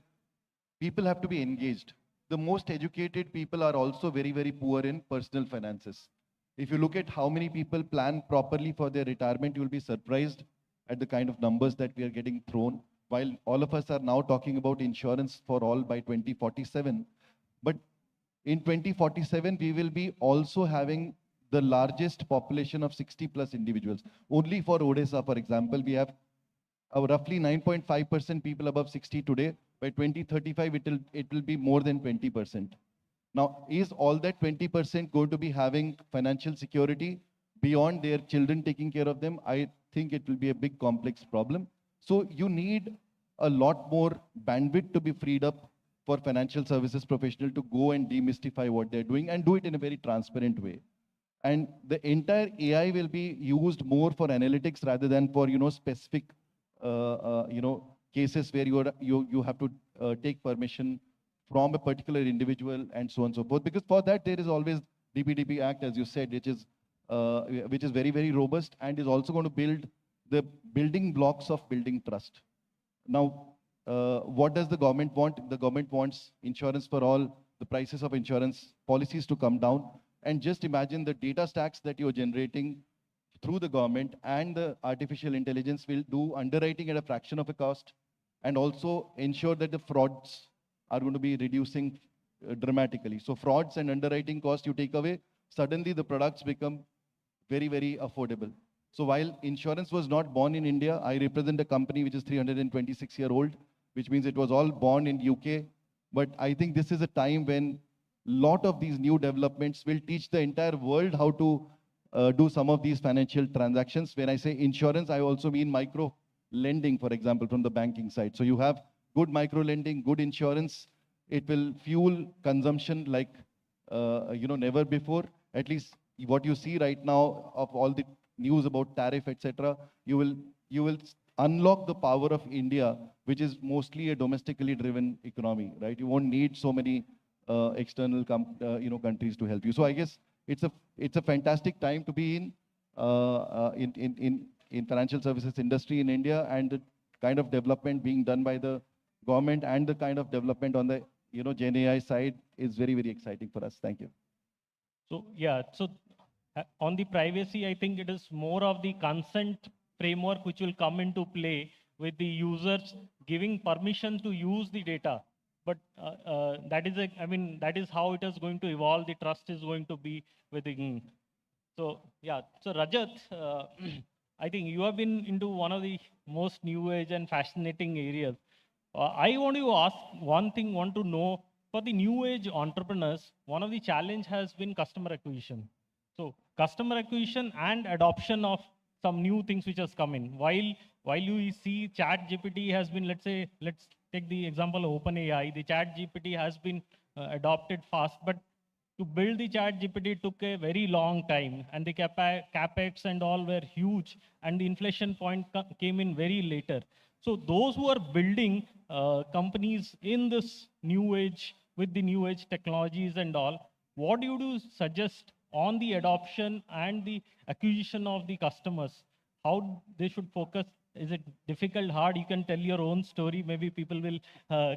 people have to be engaged. The most educated people are also very, very poor in personal finances. If you look at how many people plan properly for their retirement, you will be surprised at the kind of numbers that we are getting thrown, while all of us are now talking about insurance for all by 2047. But in 2047, we will be also having the largest population of 60+ individuals. Only for Odisha, for example, we have roughly 9.5% people above 60 today. By 2035, it will be more than 20%. Now, is all that 20% going to be having financial security beyond their children taking care of them? I think it will be a big complex problem. So you need a lot more bandwidth to be freed up for financial services professional to go and demystify what they're doing and do it in a very transparent way. And the entire AI will be used more for analytics rather than for, specific, cases where you have to take permission from a particular individual and so on and so forth. Because for that, there is always DPDP Act, as you said, which is very, very robust and is also going to build the building blocks of building trust. Now, what does the government want? The government wants insurance for all, the prices of insurance policies to come down. And just imagine the data stacks that you're generating through the government, and the artificial intelligence will do underwriting at a fraction of a cost, and also ensure that the frauds are going to be reducing dramatically. So frauds and underwriting costs you take away, suddenly the products become very, very affordable. So while insurance was not born in India, I represent a company which is 326-year-old, which means it was all born in UK. But I think this is a time when lot of these new developments will teach the entire world how to do some of these financial transactions. When I say insurance, I also mean micro lending, for example, from the banking side. So you have good micro lending, good insurance. It will fuel consumption like never before. At least what you see right now of all the news about tariff, etc., you will unlock the power of India, which is mostly a domestically driven economy, right? You won't need so many external countries to help you. So I guess it's a fantastic time to be in financial services industry in India, and the kind of development being done by the government and the kind of development on the Gen AI side is very, very exciting for us. Thank you. So yeah, so on the privacy, I think it is more of the consent framework which will come into play with the users giving permission to use the data. But that is how it is going to evolve. The trust is going to be within. So yeah, so Rajat, I think you have been into one of the most new age and fascinating areas. I want to ask want to know, for the new age entrepreneurs, one of the challenge has been customer acquisition. So customer acquisition and adoption of some new things which has come in. While you see ChatGPT has been, let's take the example of OpenAI, the ChatGPT has been adopted fast, but to build the ChatGPT took a very long time, and the capex and all were huge, and the inflection point came in very later. So those who are building companies in this new age, with the new age technologies and all, what do you suggest on the adoption and the acquisition of the customers? How they should focus? Is it difficult, hard? You can tell your own story. Maybe people will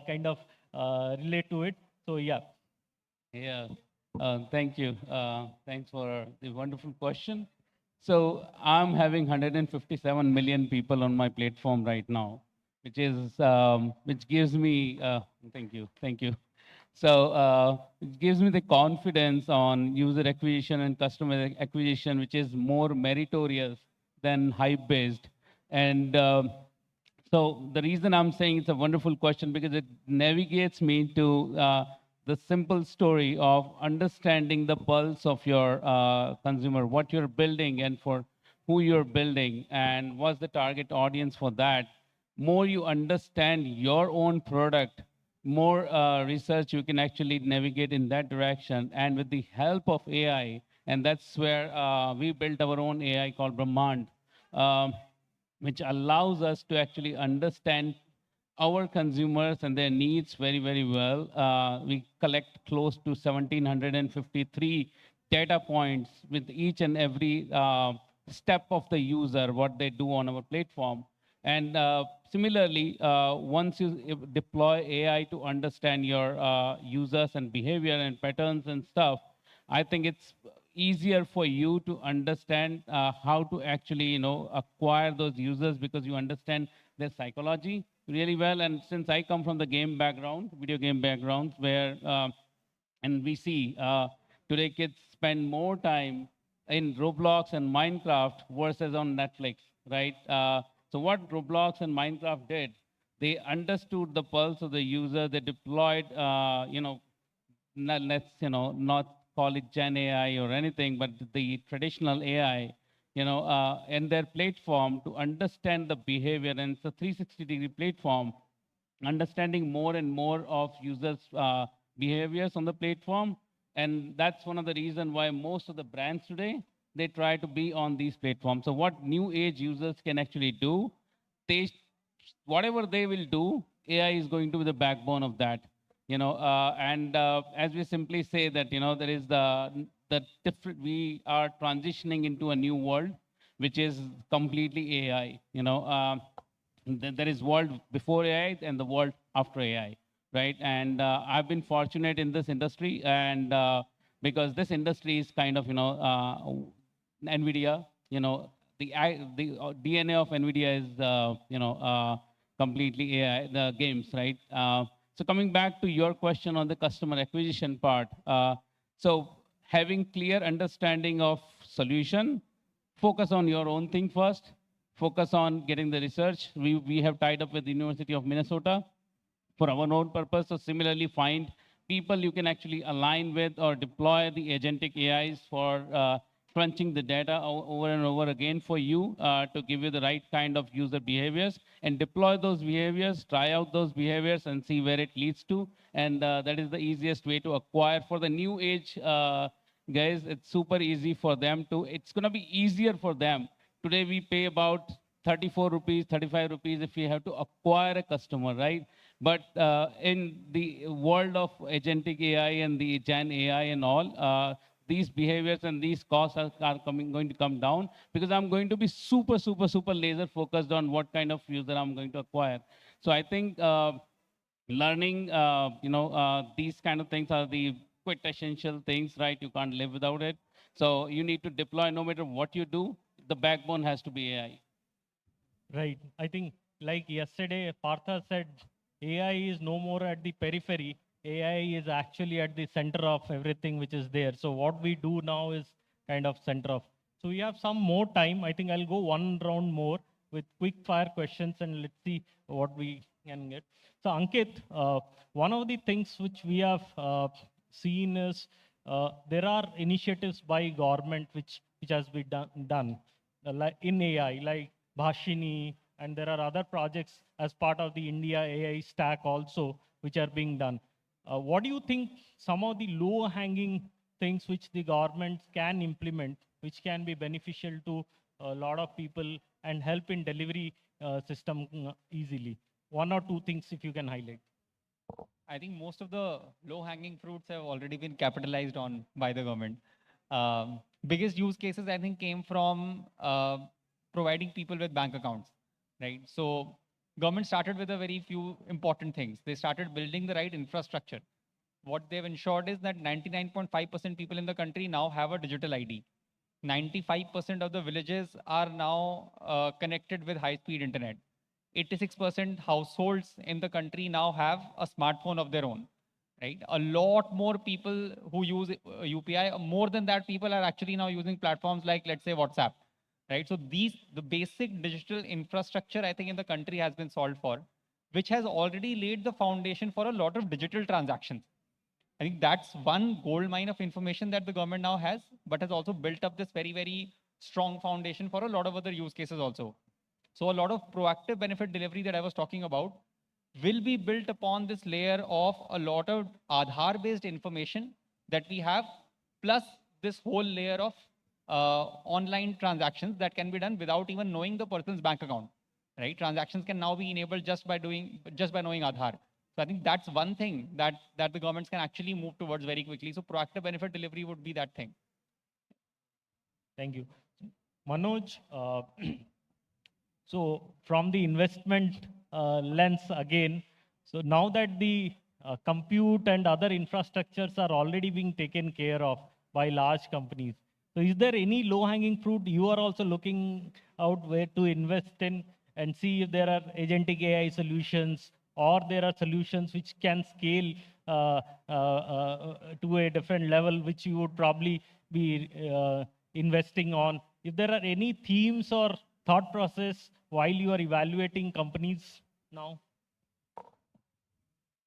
kind of relate to it. So yeah. Yeah, thank you. Thanks for the wonderful question. So I'm having 157 million people on my platform right now, which gives me, thank you. So it gives me the confidence on user acquisition and customer acquisition, which is more meritorious than hype-based. And so the reason I'm saying it's a wonderful question, because it navigates me to the simple story of understanding the pulse of your consumer, what you're building and for who you're building, and what's the target audience for that. More you understand your own product, more research you can actually navigate in that direction. And with the help of AI, and that's where we built our own AI called Brahmand, which allows us to actually understand our consumers and their needs very, very well. We collect close to 1,753 data points with each and every step of the user, what they do on our platform. And similarly, once you deploy AI to understand your users and behavior and patterns and stuff, I think it's easier for you to understand how to actually, acquire those users, because you understand their psychology really well. And since I come from the game background, video game background, where, and we see today kids spend more time in Roblox and Minecraft versus on Netflix, right? So what Roblox and Minecraft did, they understood the pulse of the user. They deployed, let's not call it Gen AI or anything, but the traditional AI, in their platform to understand the behavior. And it's a 360-degree platform, understanding more and more of users' behaviors on the platform, And that's one of the reasons why most of the brands today, they try to be on these platforms. So what new age users can actually do, they, whatever they will do, AI is going to be the backbone of that. As we simply say that, there is the different, we are transitioning into a new world, which is completely AI. There is world before AI and the world after AI, right? And I've been fortunate in this industry, and because this industry is kind of, NVIDIA, the DNA of NVIDIA is, completely AI, the games, right? So coming back to your question on the customer acquisition part, so having clear understanding of solution, focus on your own thing first, focus on getting the research. We have tied up with the University of Minnesota for our own purpose. So similarly, find people you can actually align with or deploy the agentic AIs for crunching the data over and over again for you to give you the right kind of user behaviors, and deploy those behaviors, try out those behaviors and see where it leads to. And that is the easiest way to acquire. For the new age guys, it's super easy for them to, it's going to be easier for them. Today we pay about 34 rupees, 35 rupees if you have to acquire a customer, right? But in the world of agentic AI and the Gen AI and all, these behaviors and these costs are going to come down, because I'm going to be super laser focused on what kind of user I'm going to acquire. So I think learning, these kind of things are the quintessential things, right? You can't live without it. So you need to deploy, no matter what you do, the backbone has to be AI. Right. I think like yesterday, Partha said, AI is no more at the periphery. AI is actually at the center of everything which is there. So what we do now is kind of center of. So we have some more time. I think I'll go one round more with quick fire questions, and let's see what we can get. So Ankit, one of the things which we have seen is there are initiatives by government which has been done like in AI, like Bhashini, and there are other projects as part of the India AI stack also, which are being done. What do you think some of the low-hanging things which the governments can implement, which can be beneficial to a lot of people and help in delivery system easily? One or two things if you can highlight. I think most of the low-hanging fruits have already been capitalized on by the government. Biggest use cases, I think, came from providing people with bank accounts, right? So government started with a very few important things. They started building the right infrastructure. What they've ensured is that 99.5% people in the country now have a digital ID. 95% of the villages are now connected with high-speed internet. 86% households in the country now have a smartphone of their own, right? A lot more people who use UPI, more than that, people are actually now using platforms like, let's say, WhatsApp, right? So the basic digital infrastructure, I think, in the country has been solved for, which has already laid the foundation for a lot of digital transactions. I think that's one gold mine of information that the government now has, but has also built up this very, very strong foundation for a lot of other use cases also. So a lot of proactive benefit delivery that I was talking about will be built upon this layer of a lot of Aadhaar-based information that we have, plus this whole layer of online transactions that can be done without even knowing the person's bank account, right? Transactions can now be enabled just by knowing Aadhaar. So I think that's one thing that the governments can actually move towards very quickly. So proactive benefit delivery would be that thing. Thank you. Manoj, so from the investment lens again, so now that the compute and other infrastructures are already being taken care of by large companies, so is there any low-hanging fruit you are also looking out where to invest in and see if there are agentic AI solutions, or there are solutions which can scale to a different level, which you would probably be investing on? If there are any themes or thought process while you are evaluating companies now?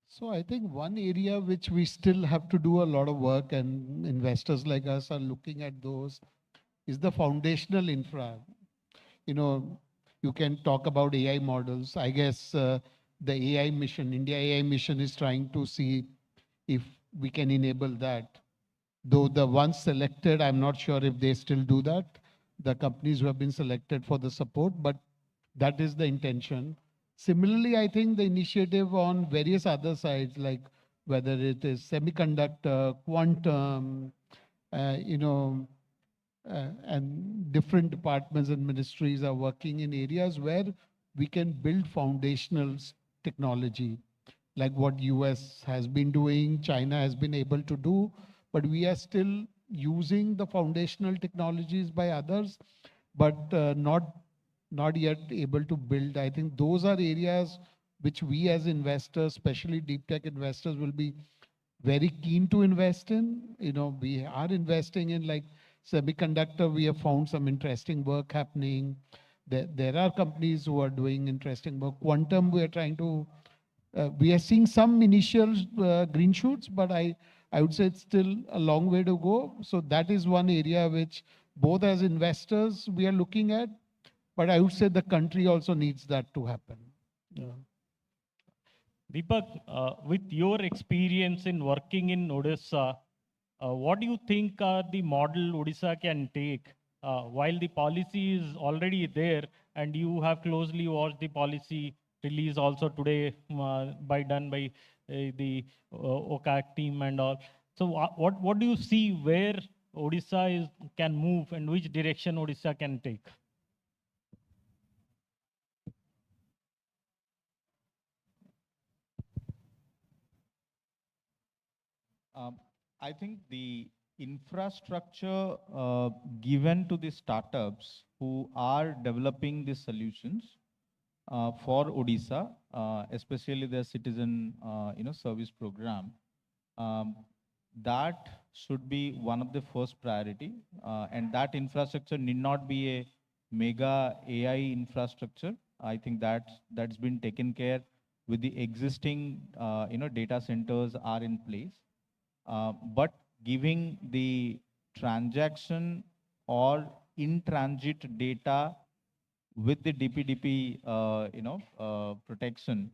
So I think one area which we still have to do a lot of work, and investors like us are looking at those, is the foundational infra. You know, you can talk about AI models. I guess the AI mission, India AI mission, is trying to see if we can enable that. Though the ones selected, I'm not sure if they still do that, the companies who have been selected for the support, but that is the intention. Similarly, I think the initiative on various other sides, like whether it is semiconductor, quantum, and different departments and ministries are working in areas where we can build foundational technology, like what US has been doing, China has been able to do, but we are still using the foundational technologies by others, but not yet able to build. I think those are areas which we as investors, especially deep tech investors, will be very keen to invest in. We are investing in like semiconductor. We have found some interesting work happening. There are companies who are doing interesting work. Quantum, we are trying to, we are seeing some initial green shoots, but I would say it's still a long way to go. So that is one area which both as investors we are looking at, but I would say the country also needs that to happen. Yeah. Deepak, with your experience in working in Odisha, what do you think are the model Odisha can take while the policy is already there and you have closely watched the policy release also today done by the OCAC team and all. So what do you see where Odisha can move and which direction Odisha can take? I think the infrastructure given to the startups who are developing these solutions for Odisha, especially the citizen service program, that should be one of the first priority. And that infrastructure need not be a mega AI infrastructure. I think that's been taken care with the existing data centers are in place. But giving the transaction or in-transit data with the DPDP, protection,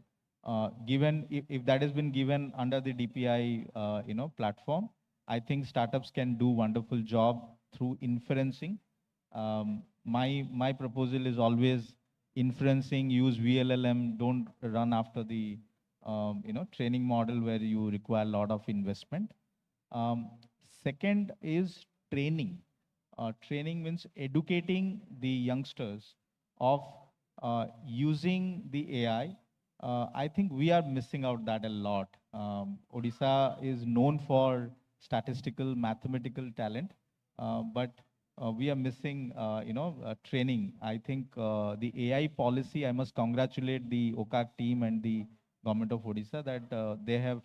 given if that has been given under the DPI, platform, I think startups can do wonderful job through inferencing. My proposal is always inferencing, use VLLM, don't run after the training model where you require a lot of investment. Second is training. Training means educating the youngsters of using the AI. I think we are missing out that a lot. Odisha is known for statistical, mathematical talent, but we are missing, training. I think the AI policy, I must congratulate the OCAC team and the government of Odisha that they have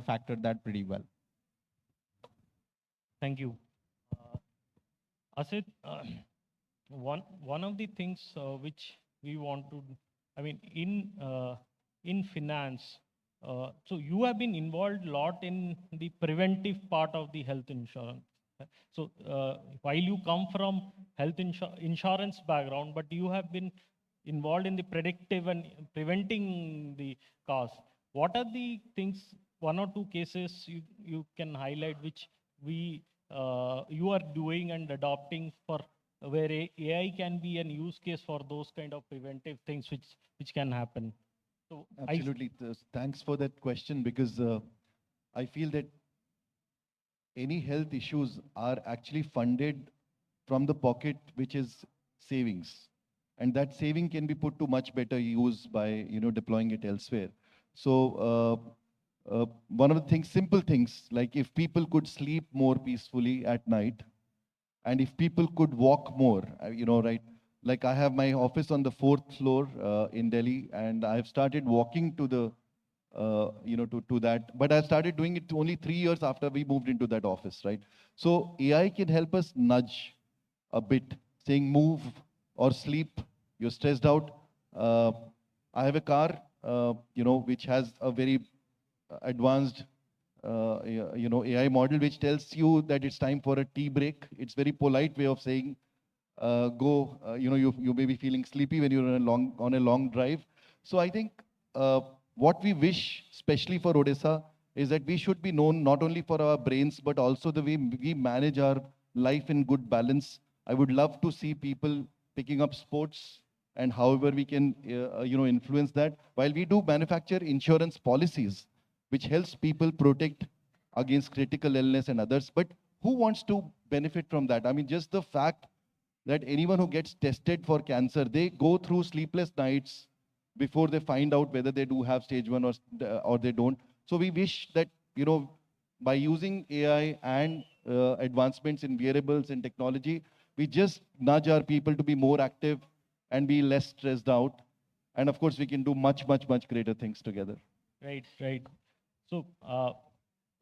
factored that pretty well. Thank you. Asit, one of the things which we want to, in finance, so you have been involved a lot in the preventive part of the health insurance. So while you come from health insurance background, but you have been involved in the predictive and preventing the costs. What are the things, one or two cases you can highlight which you are doing and adopting for where AI can be an use case for those kind of preventive things which can happen? So absolutely. Thanks for that question, because I feel that any health issues are actually funded from the pocket, which is savings. And that saving can be put to much better use by deploying it elsewhere. So one of the things, simple things, like if people could sleep more peacefully at night, and if people could walk more, right? Like I have my office on the 4th floor in Delhi, and I've started walking to the, to that. But I started doing it only 3 years after we moved into that office, right? So AI can help us nudge a bit, saying move or sleep, you're stressed out. I have a car, which has a very advanced, AI model, which tells you that it's time for a tea break. It's very polite way of saying, go, you may be feeling sleepy when you're on a long drive. So I think what we wish, especially for Odisha, is that we should be known not only for our brains, but also the way we manage our life in good balance. I would love to see people picking up sports and however we can, influence that. While we do manufacture insurance policies, which helps people protect against critical illness and others, but who wants to benefit from that? I mean, just the fact that anyone who gets tested for cancer, they go through sleepless nights before they find out whether they do have stage 1 or they don't. So we wish that, by using AI and advancements in wearables and technology, we just nudge our people to be more active and be less stressed out. And of course, we can do much, much, much greater things together. Right, right. So,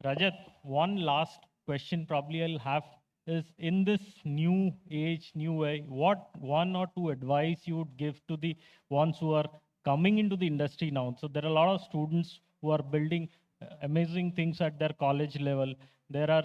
Rajat, one last question probably I'll have is, in this new age, new way, what one or two advice you would give to the ones who are coming into the industry now? So there are a lot of students who are building amazing things at their college level. There are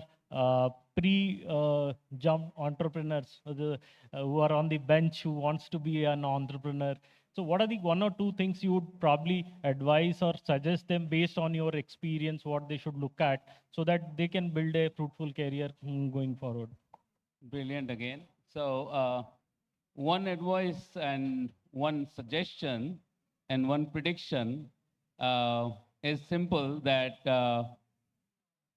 pre-jump entrepreneurs who are on the bench who wants to be an entrepreneur. So what are the one or two things you would probably advise or suggest them based on your experience, what they should look at so that they can build a fruitful career going forward? Brilliant again. So one advice and one suggestion and one prediction is simple, that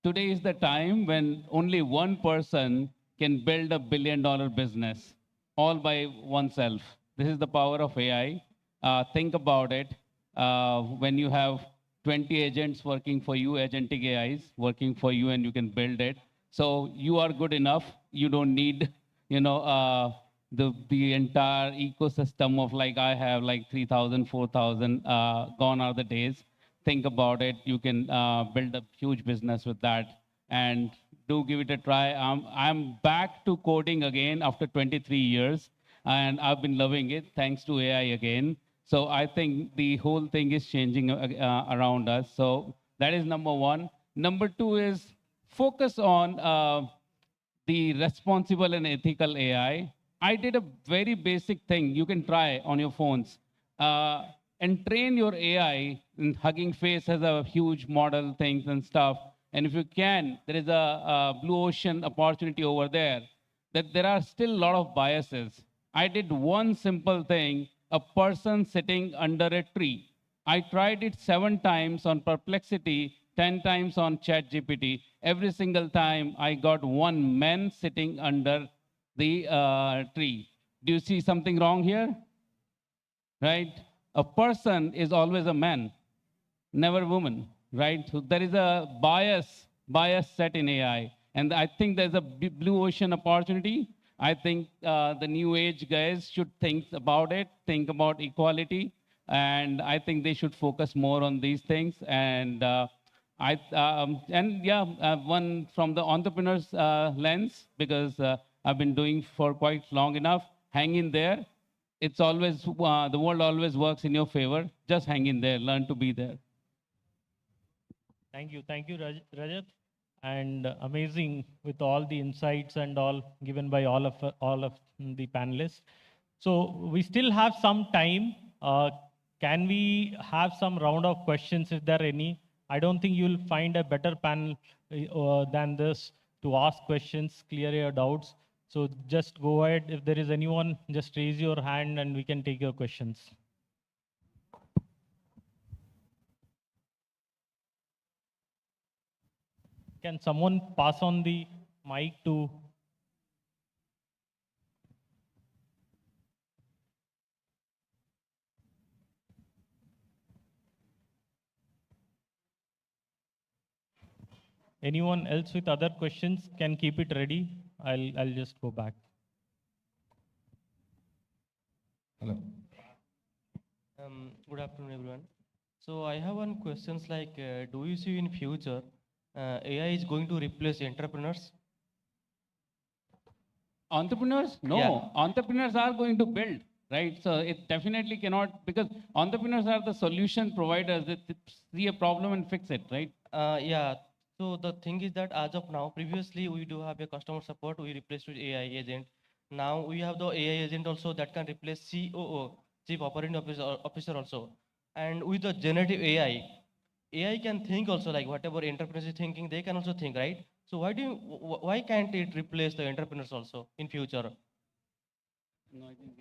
today is the time when only one person can build $1 billion business all by oneself. This is the power of AI. Think about it. When you have 20 agents working for you, agentic AIs working for you, and you can build it. So you are good enough. You don't need, the entire ecosystem of like I have like 3,000, 4,000. Gone are the days. Think about it. You can build a huge business with that, and do give it a try. I'm back to coding again after 23 years, and I've been loving it thanks to AI again. So I think the whole thing is changing around us. So that is number one. Number two is focus on the responsible and ethical AI. I did a very basic thing you can try on your phones. And train your AI. And Hugging Face has a huge model things and stuff. And if you can, there is a blue ocean opportunity over there, that there are still a lot of biases. I did one simple thing, a person sitting under a tree. I tried it 7 times on Perplexity, 10 times on ChatGPT. Every single time I got one man sitting under the tree. Do you see something wrong here? Right? A person is always a man, never a woman, right? So there is a bias set in AI. And I think there's a blue ocean opportunity. I think the new age guys should think about it, think about equality. And I think they should focus more on these things. And one from the entrepreneur's lens, because I've been doing for quite long enough, hang in there. It's always, the world always works in your favor. Just hang in there, learn to be there. Thank you, Rajat. And amazing with all the insights and all given by all of the panelists. So we still have some time. Can we have some round of questions if there are any? I don't think you'll find a better panel than this to ask questions, clear your doubts. So just go ahead. If there is anyone, just raise your hand and we can take your questions. Can someone pass on the mic to? Anyone else with other questions can keep it ready. I'll just go back. Hello. Good afternoon, everyone. So I have one questions like, do you see in future AI is going to replace entrepreneurs? Entrepreneurs? No, Yeah. Entrepreneurs are going to build, right? So it definitely cannot, because entrepreneurs are the solution providers that see a problem and fix it, right? Yeah. So the thing is that as of now, previously we do have a customer support, we replaced with AI agent. Now we have the AI agent also that can replace COO, Chief Operating Officer also. And with the generative AI, AI can think also, like whatever entrepreneurs is thinking, they can also think, right? So why can't it replace the entrepreneurs also in future? No, I think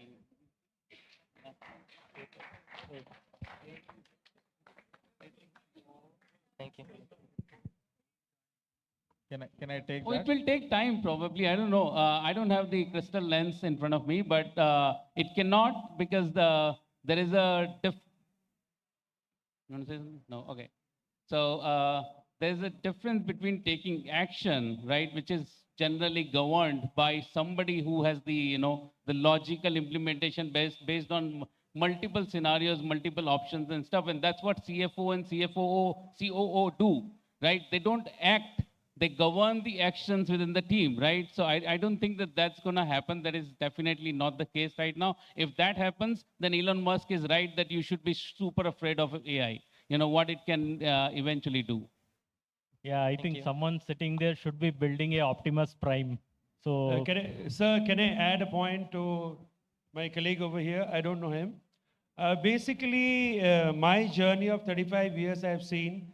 Thank you. Can I take Oh, that? it will take time, probably. I don't know. I don't have the crystal lens in front of me, but it cannot because there is a You want to say something? No? Okay. So there's a difference between taking action, right, which is generally governed by somebody who has the logical implementation based on multiple scenarios, multiple options and stuff. And that's what CFO and COO do, right? They don't act. They govern the actions within the team, right? So I don't think that that's going to happen. That is definitely not the case right now. If that happens, then Elon Musk is right that you should be super afraid of AI. You know, what it can eventually do. Yeah, I think someone sitting there should be building a Optimus Prime. So, Sir, can I add a point to my colleague over here? I don't know him. Basically, my journey of 35 years, I've seen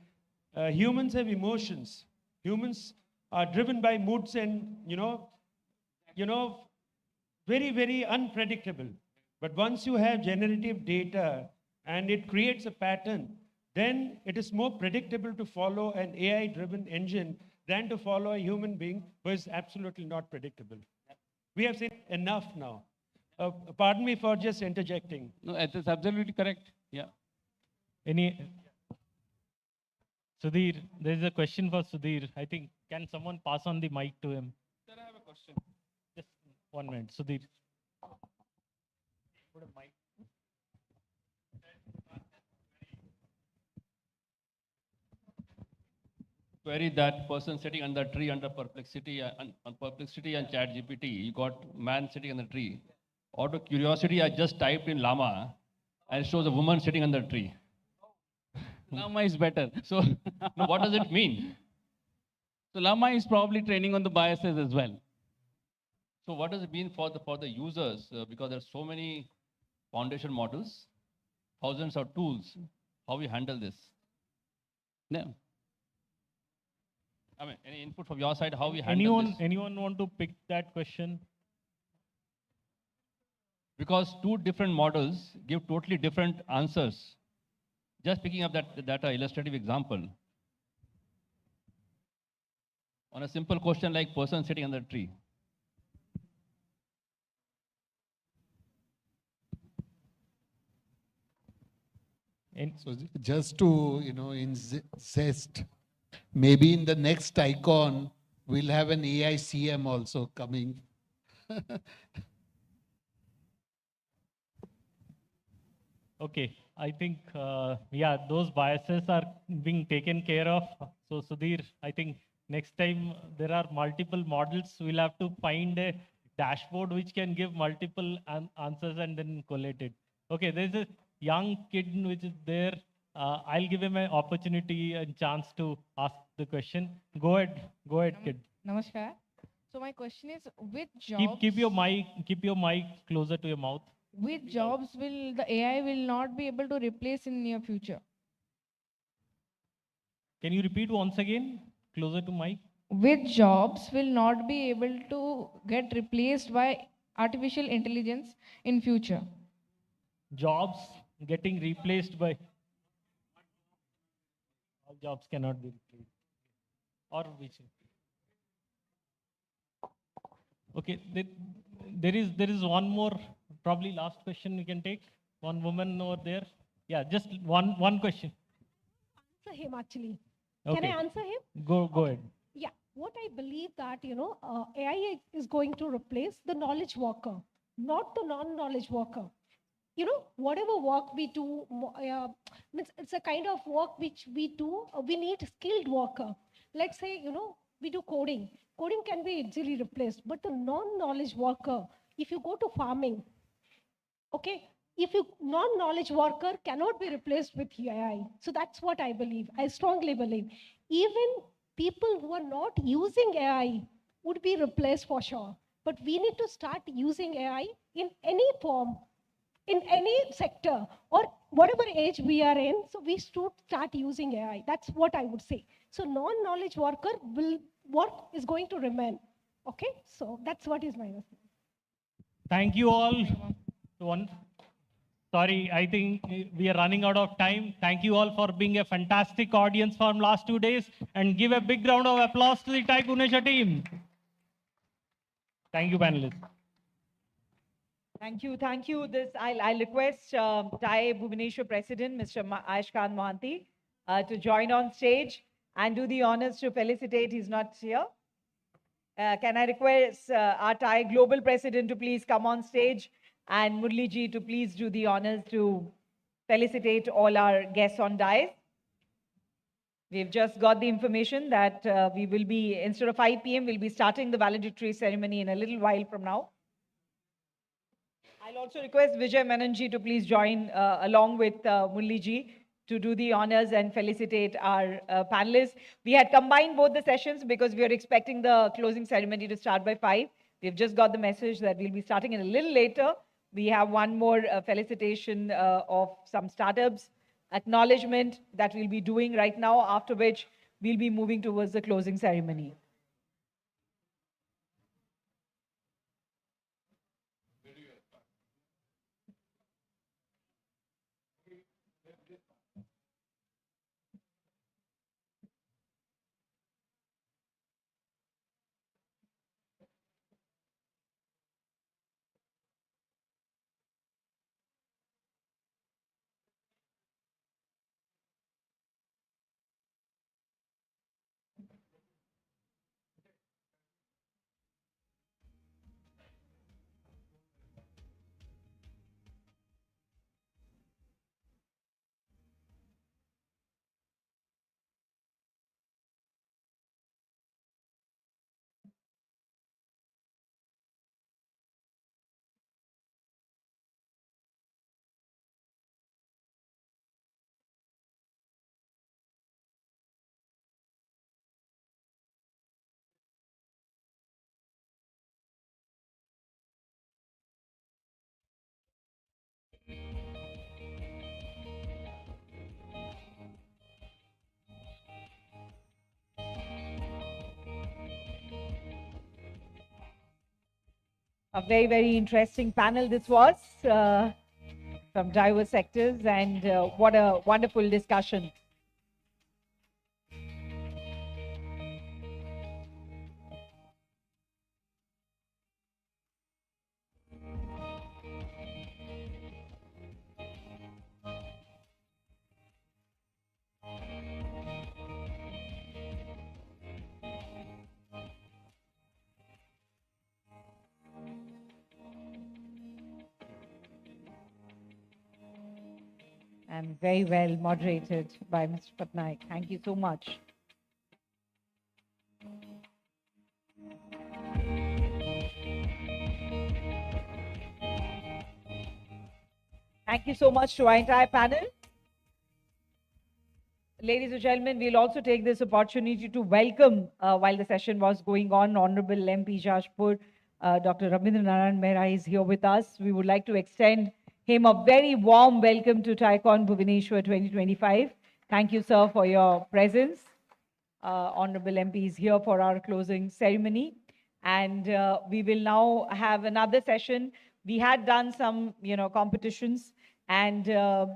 humans have emotions. Humans are driven by moods and, very, very unpredictable. But once you have generative data and it creates a pattern, then it is more predictable to follow an AI-driven engine than to follow a human being who is absolutely not predictable. We have seen enough now. Pardon me for just interjecting. No, it is absolutely correct. Yeah. Sudhir, there is a question for Sudhir. I think, can someone pass on the mic to him? Sir, I have a question. Just 1 minute, Sudhir. Put a mic. Query that person sitting under the tree under perplexity and chat GPT. You got man sitting on the tree. Out of curiosity, I just typed in llama and it shows a woman sitting under the tree. Llama is better. So now what does it mean? So Llama is probably training on the biases as well. So what does it mean for the users? Because there's so many foundation models, thousands of tools. How we handle this? Yeah. I mean, any input from your side? How we handle this? Anyone want to pick that question? Because two different models give totally different answers. Just picking up that illustrative example. On a simple question like person sitting under a tree. So just to, insist, maybe in the next TiEcon, we'll have an AI CM also coming. Okay, I think, yeah, those biases are being taken care of. So Sudhir, I think next time there are multiple models, we'll have to find a dashboard which can give multiple answers and then collate it. Okay, there's a young kid which is there. I'll give him an opportunity and chance to ask the question. Go ahead, kid. Namaskar. So my question is, which jobs... Keep your mic closer to your mouth. Which jobs will the AI will not be able to replace in near future? Can you repeat once again, closer to mic? Which jobs will not be able to get replaced by artificial intelligence in future? Jobs getting replaced by... All jobs cannot be replaced. Or which... Okay, there is one more, probably last question we can take. One woman over there. Yeah, just one question. Answer him actually. Okay. Can I answer him? Go ahead. Yeah, what I believe that, AI is going to replace the knowledge worker, not the non-knowledge worker. Whatever work we do, it's a kind of work which we do, we need skilled worker. Let's say, we do coding. Coding can be easily replaced, but the non-knowledge worker, if you go to farming, okay, non-knowledge worker cannot be replaced with AI. So that's what I believe. I strongly believe. Even people who are not using AI would be replaced for sure. But we need to start using AI in any form in any sector or whatever age we are in, so we should start using AI. That's what I would say. So non-knowledge worker work is going to remain. Okay, so that's what is my message. Thank you all. Sorry, I think we are running out of time. Thank you all for being a fantastic audience from last 2 days, and give a big round of applause to the TiE Bhubaneswar team. Thank you, panelists. Thank you. Thank you. I'll request TiE Bhubaneswar President, Mr. Ashkan Mohanty, to join on stage and do the honors to felicitate. He's not here. Can I request our TiE Global President to please come on stage, and Murli ji to please do the honors to felicitate all our guests on dais. We've just got the information that we will be, instead of 5 p.m., we'll be starting the valedictory ceremony in a little while from now. I'll also request Vijay Menonji to please join along with Murli ji to do the honors and felicitate our panelists. We had combined both the sessions because we are expecting the closing ceremony to start by 5. We've just got the message that we'll be starting in a little later. We have one more felicitation of some startups, acknowledgement that we'll be doing right now, after which we'll be moving towards the closing ceremony. A very, very interesting panel this was from diverse sectors, and what a wonderful discussion. And very well moderated by Mr. Patnaik. Thank you so much. Thank you so much to our entire panel. Ladies and gentlemen, we'll also take this opportunity to welcome, while the session was going on, Honorable MP Jashpur, Dr. Rabindranath Mehra is here with us. We would like to extend him a very warm welcome to TiEcon Bhubaneswar 2025. Thank you, sir, for your presence. Honorable MP is here for our closing ceremony. And we will now have another session. We had done some, competitions, and, there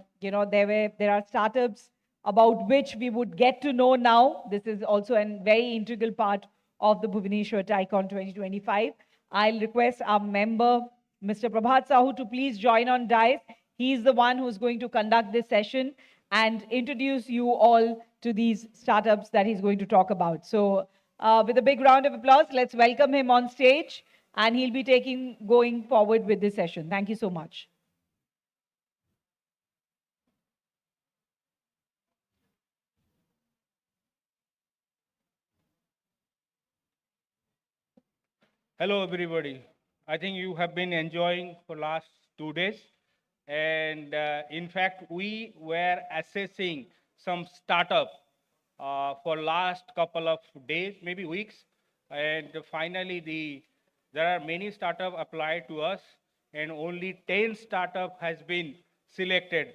are startups about which we would get to know now. This is also a very integral part of the Bhubaneswar TiEcon 2025. I'll request our member, Mr. Prabhat Sahu, to please join on dais. He's the one who's going to conduct this session and introduce you all to these startups that he's going to talk about. So with a big round of applause, let's welcome him on stage, and he'll be going forward with this session. Thank you so much. Hello, everybody. I think you have been enjoying for last 2 days. And in fact, we were assessing some startup for last couple of days, maybe weeks. And finally, there are many startups applied to us. and only 10 startup has been selected.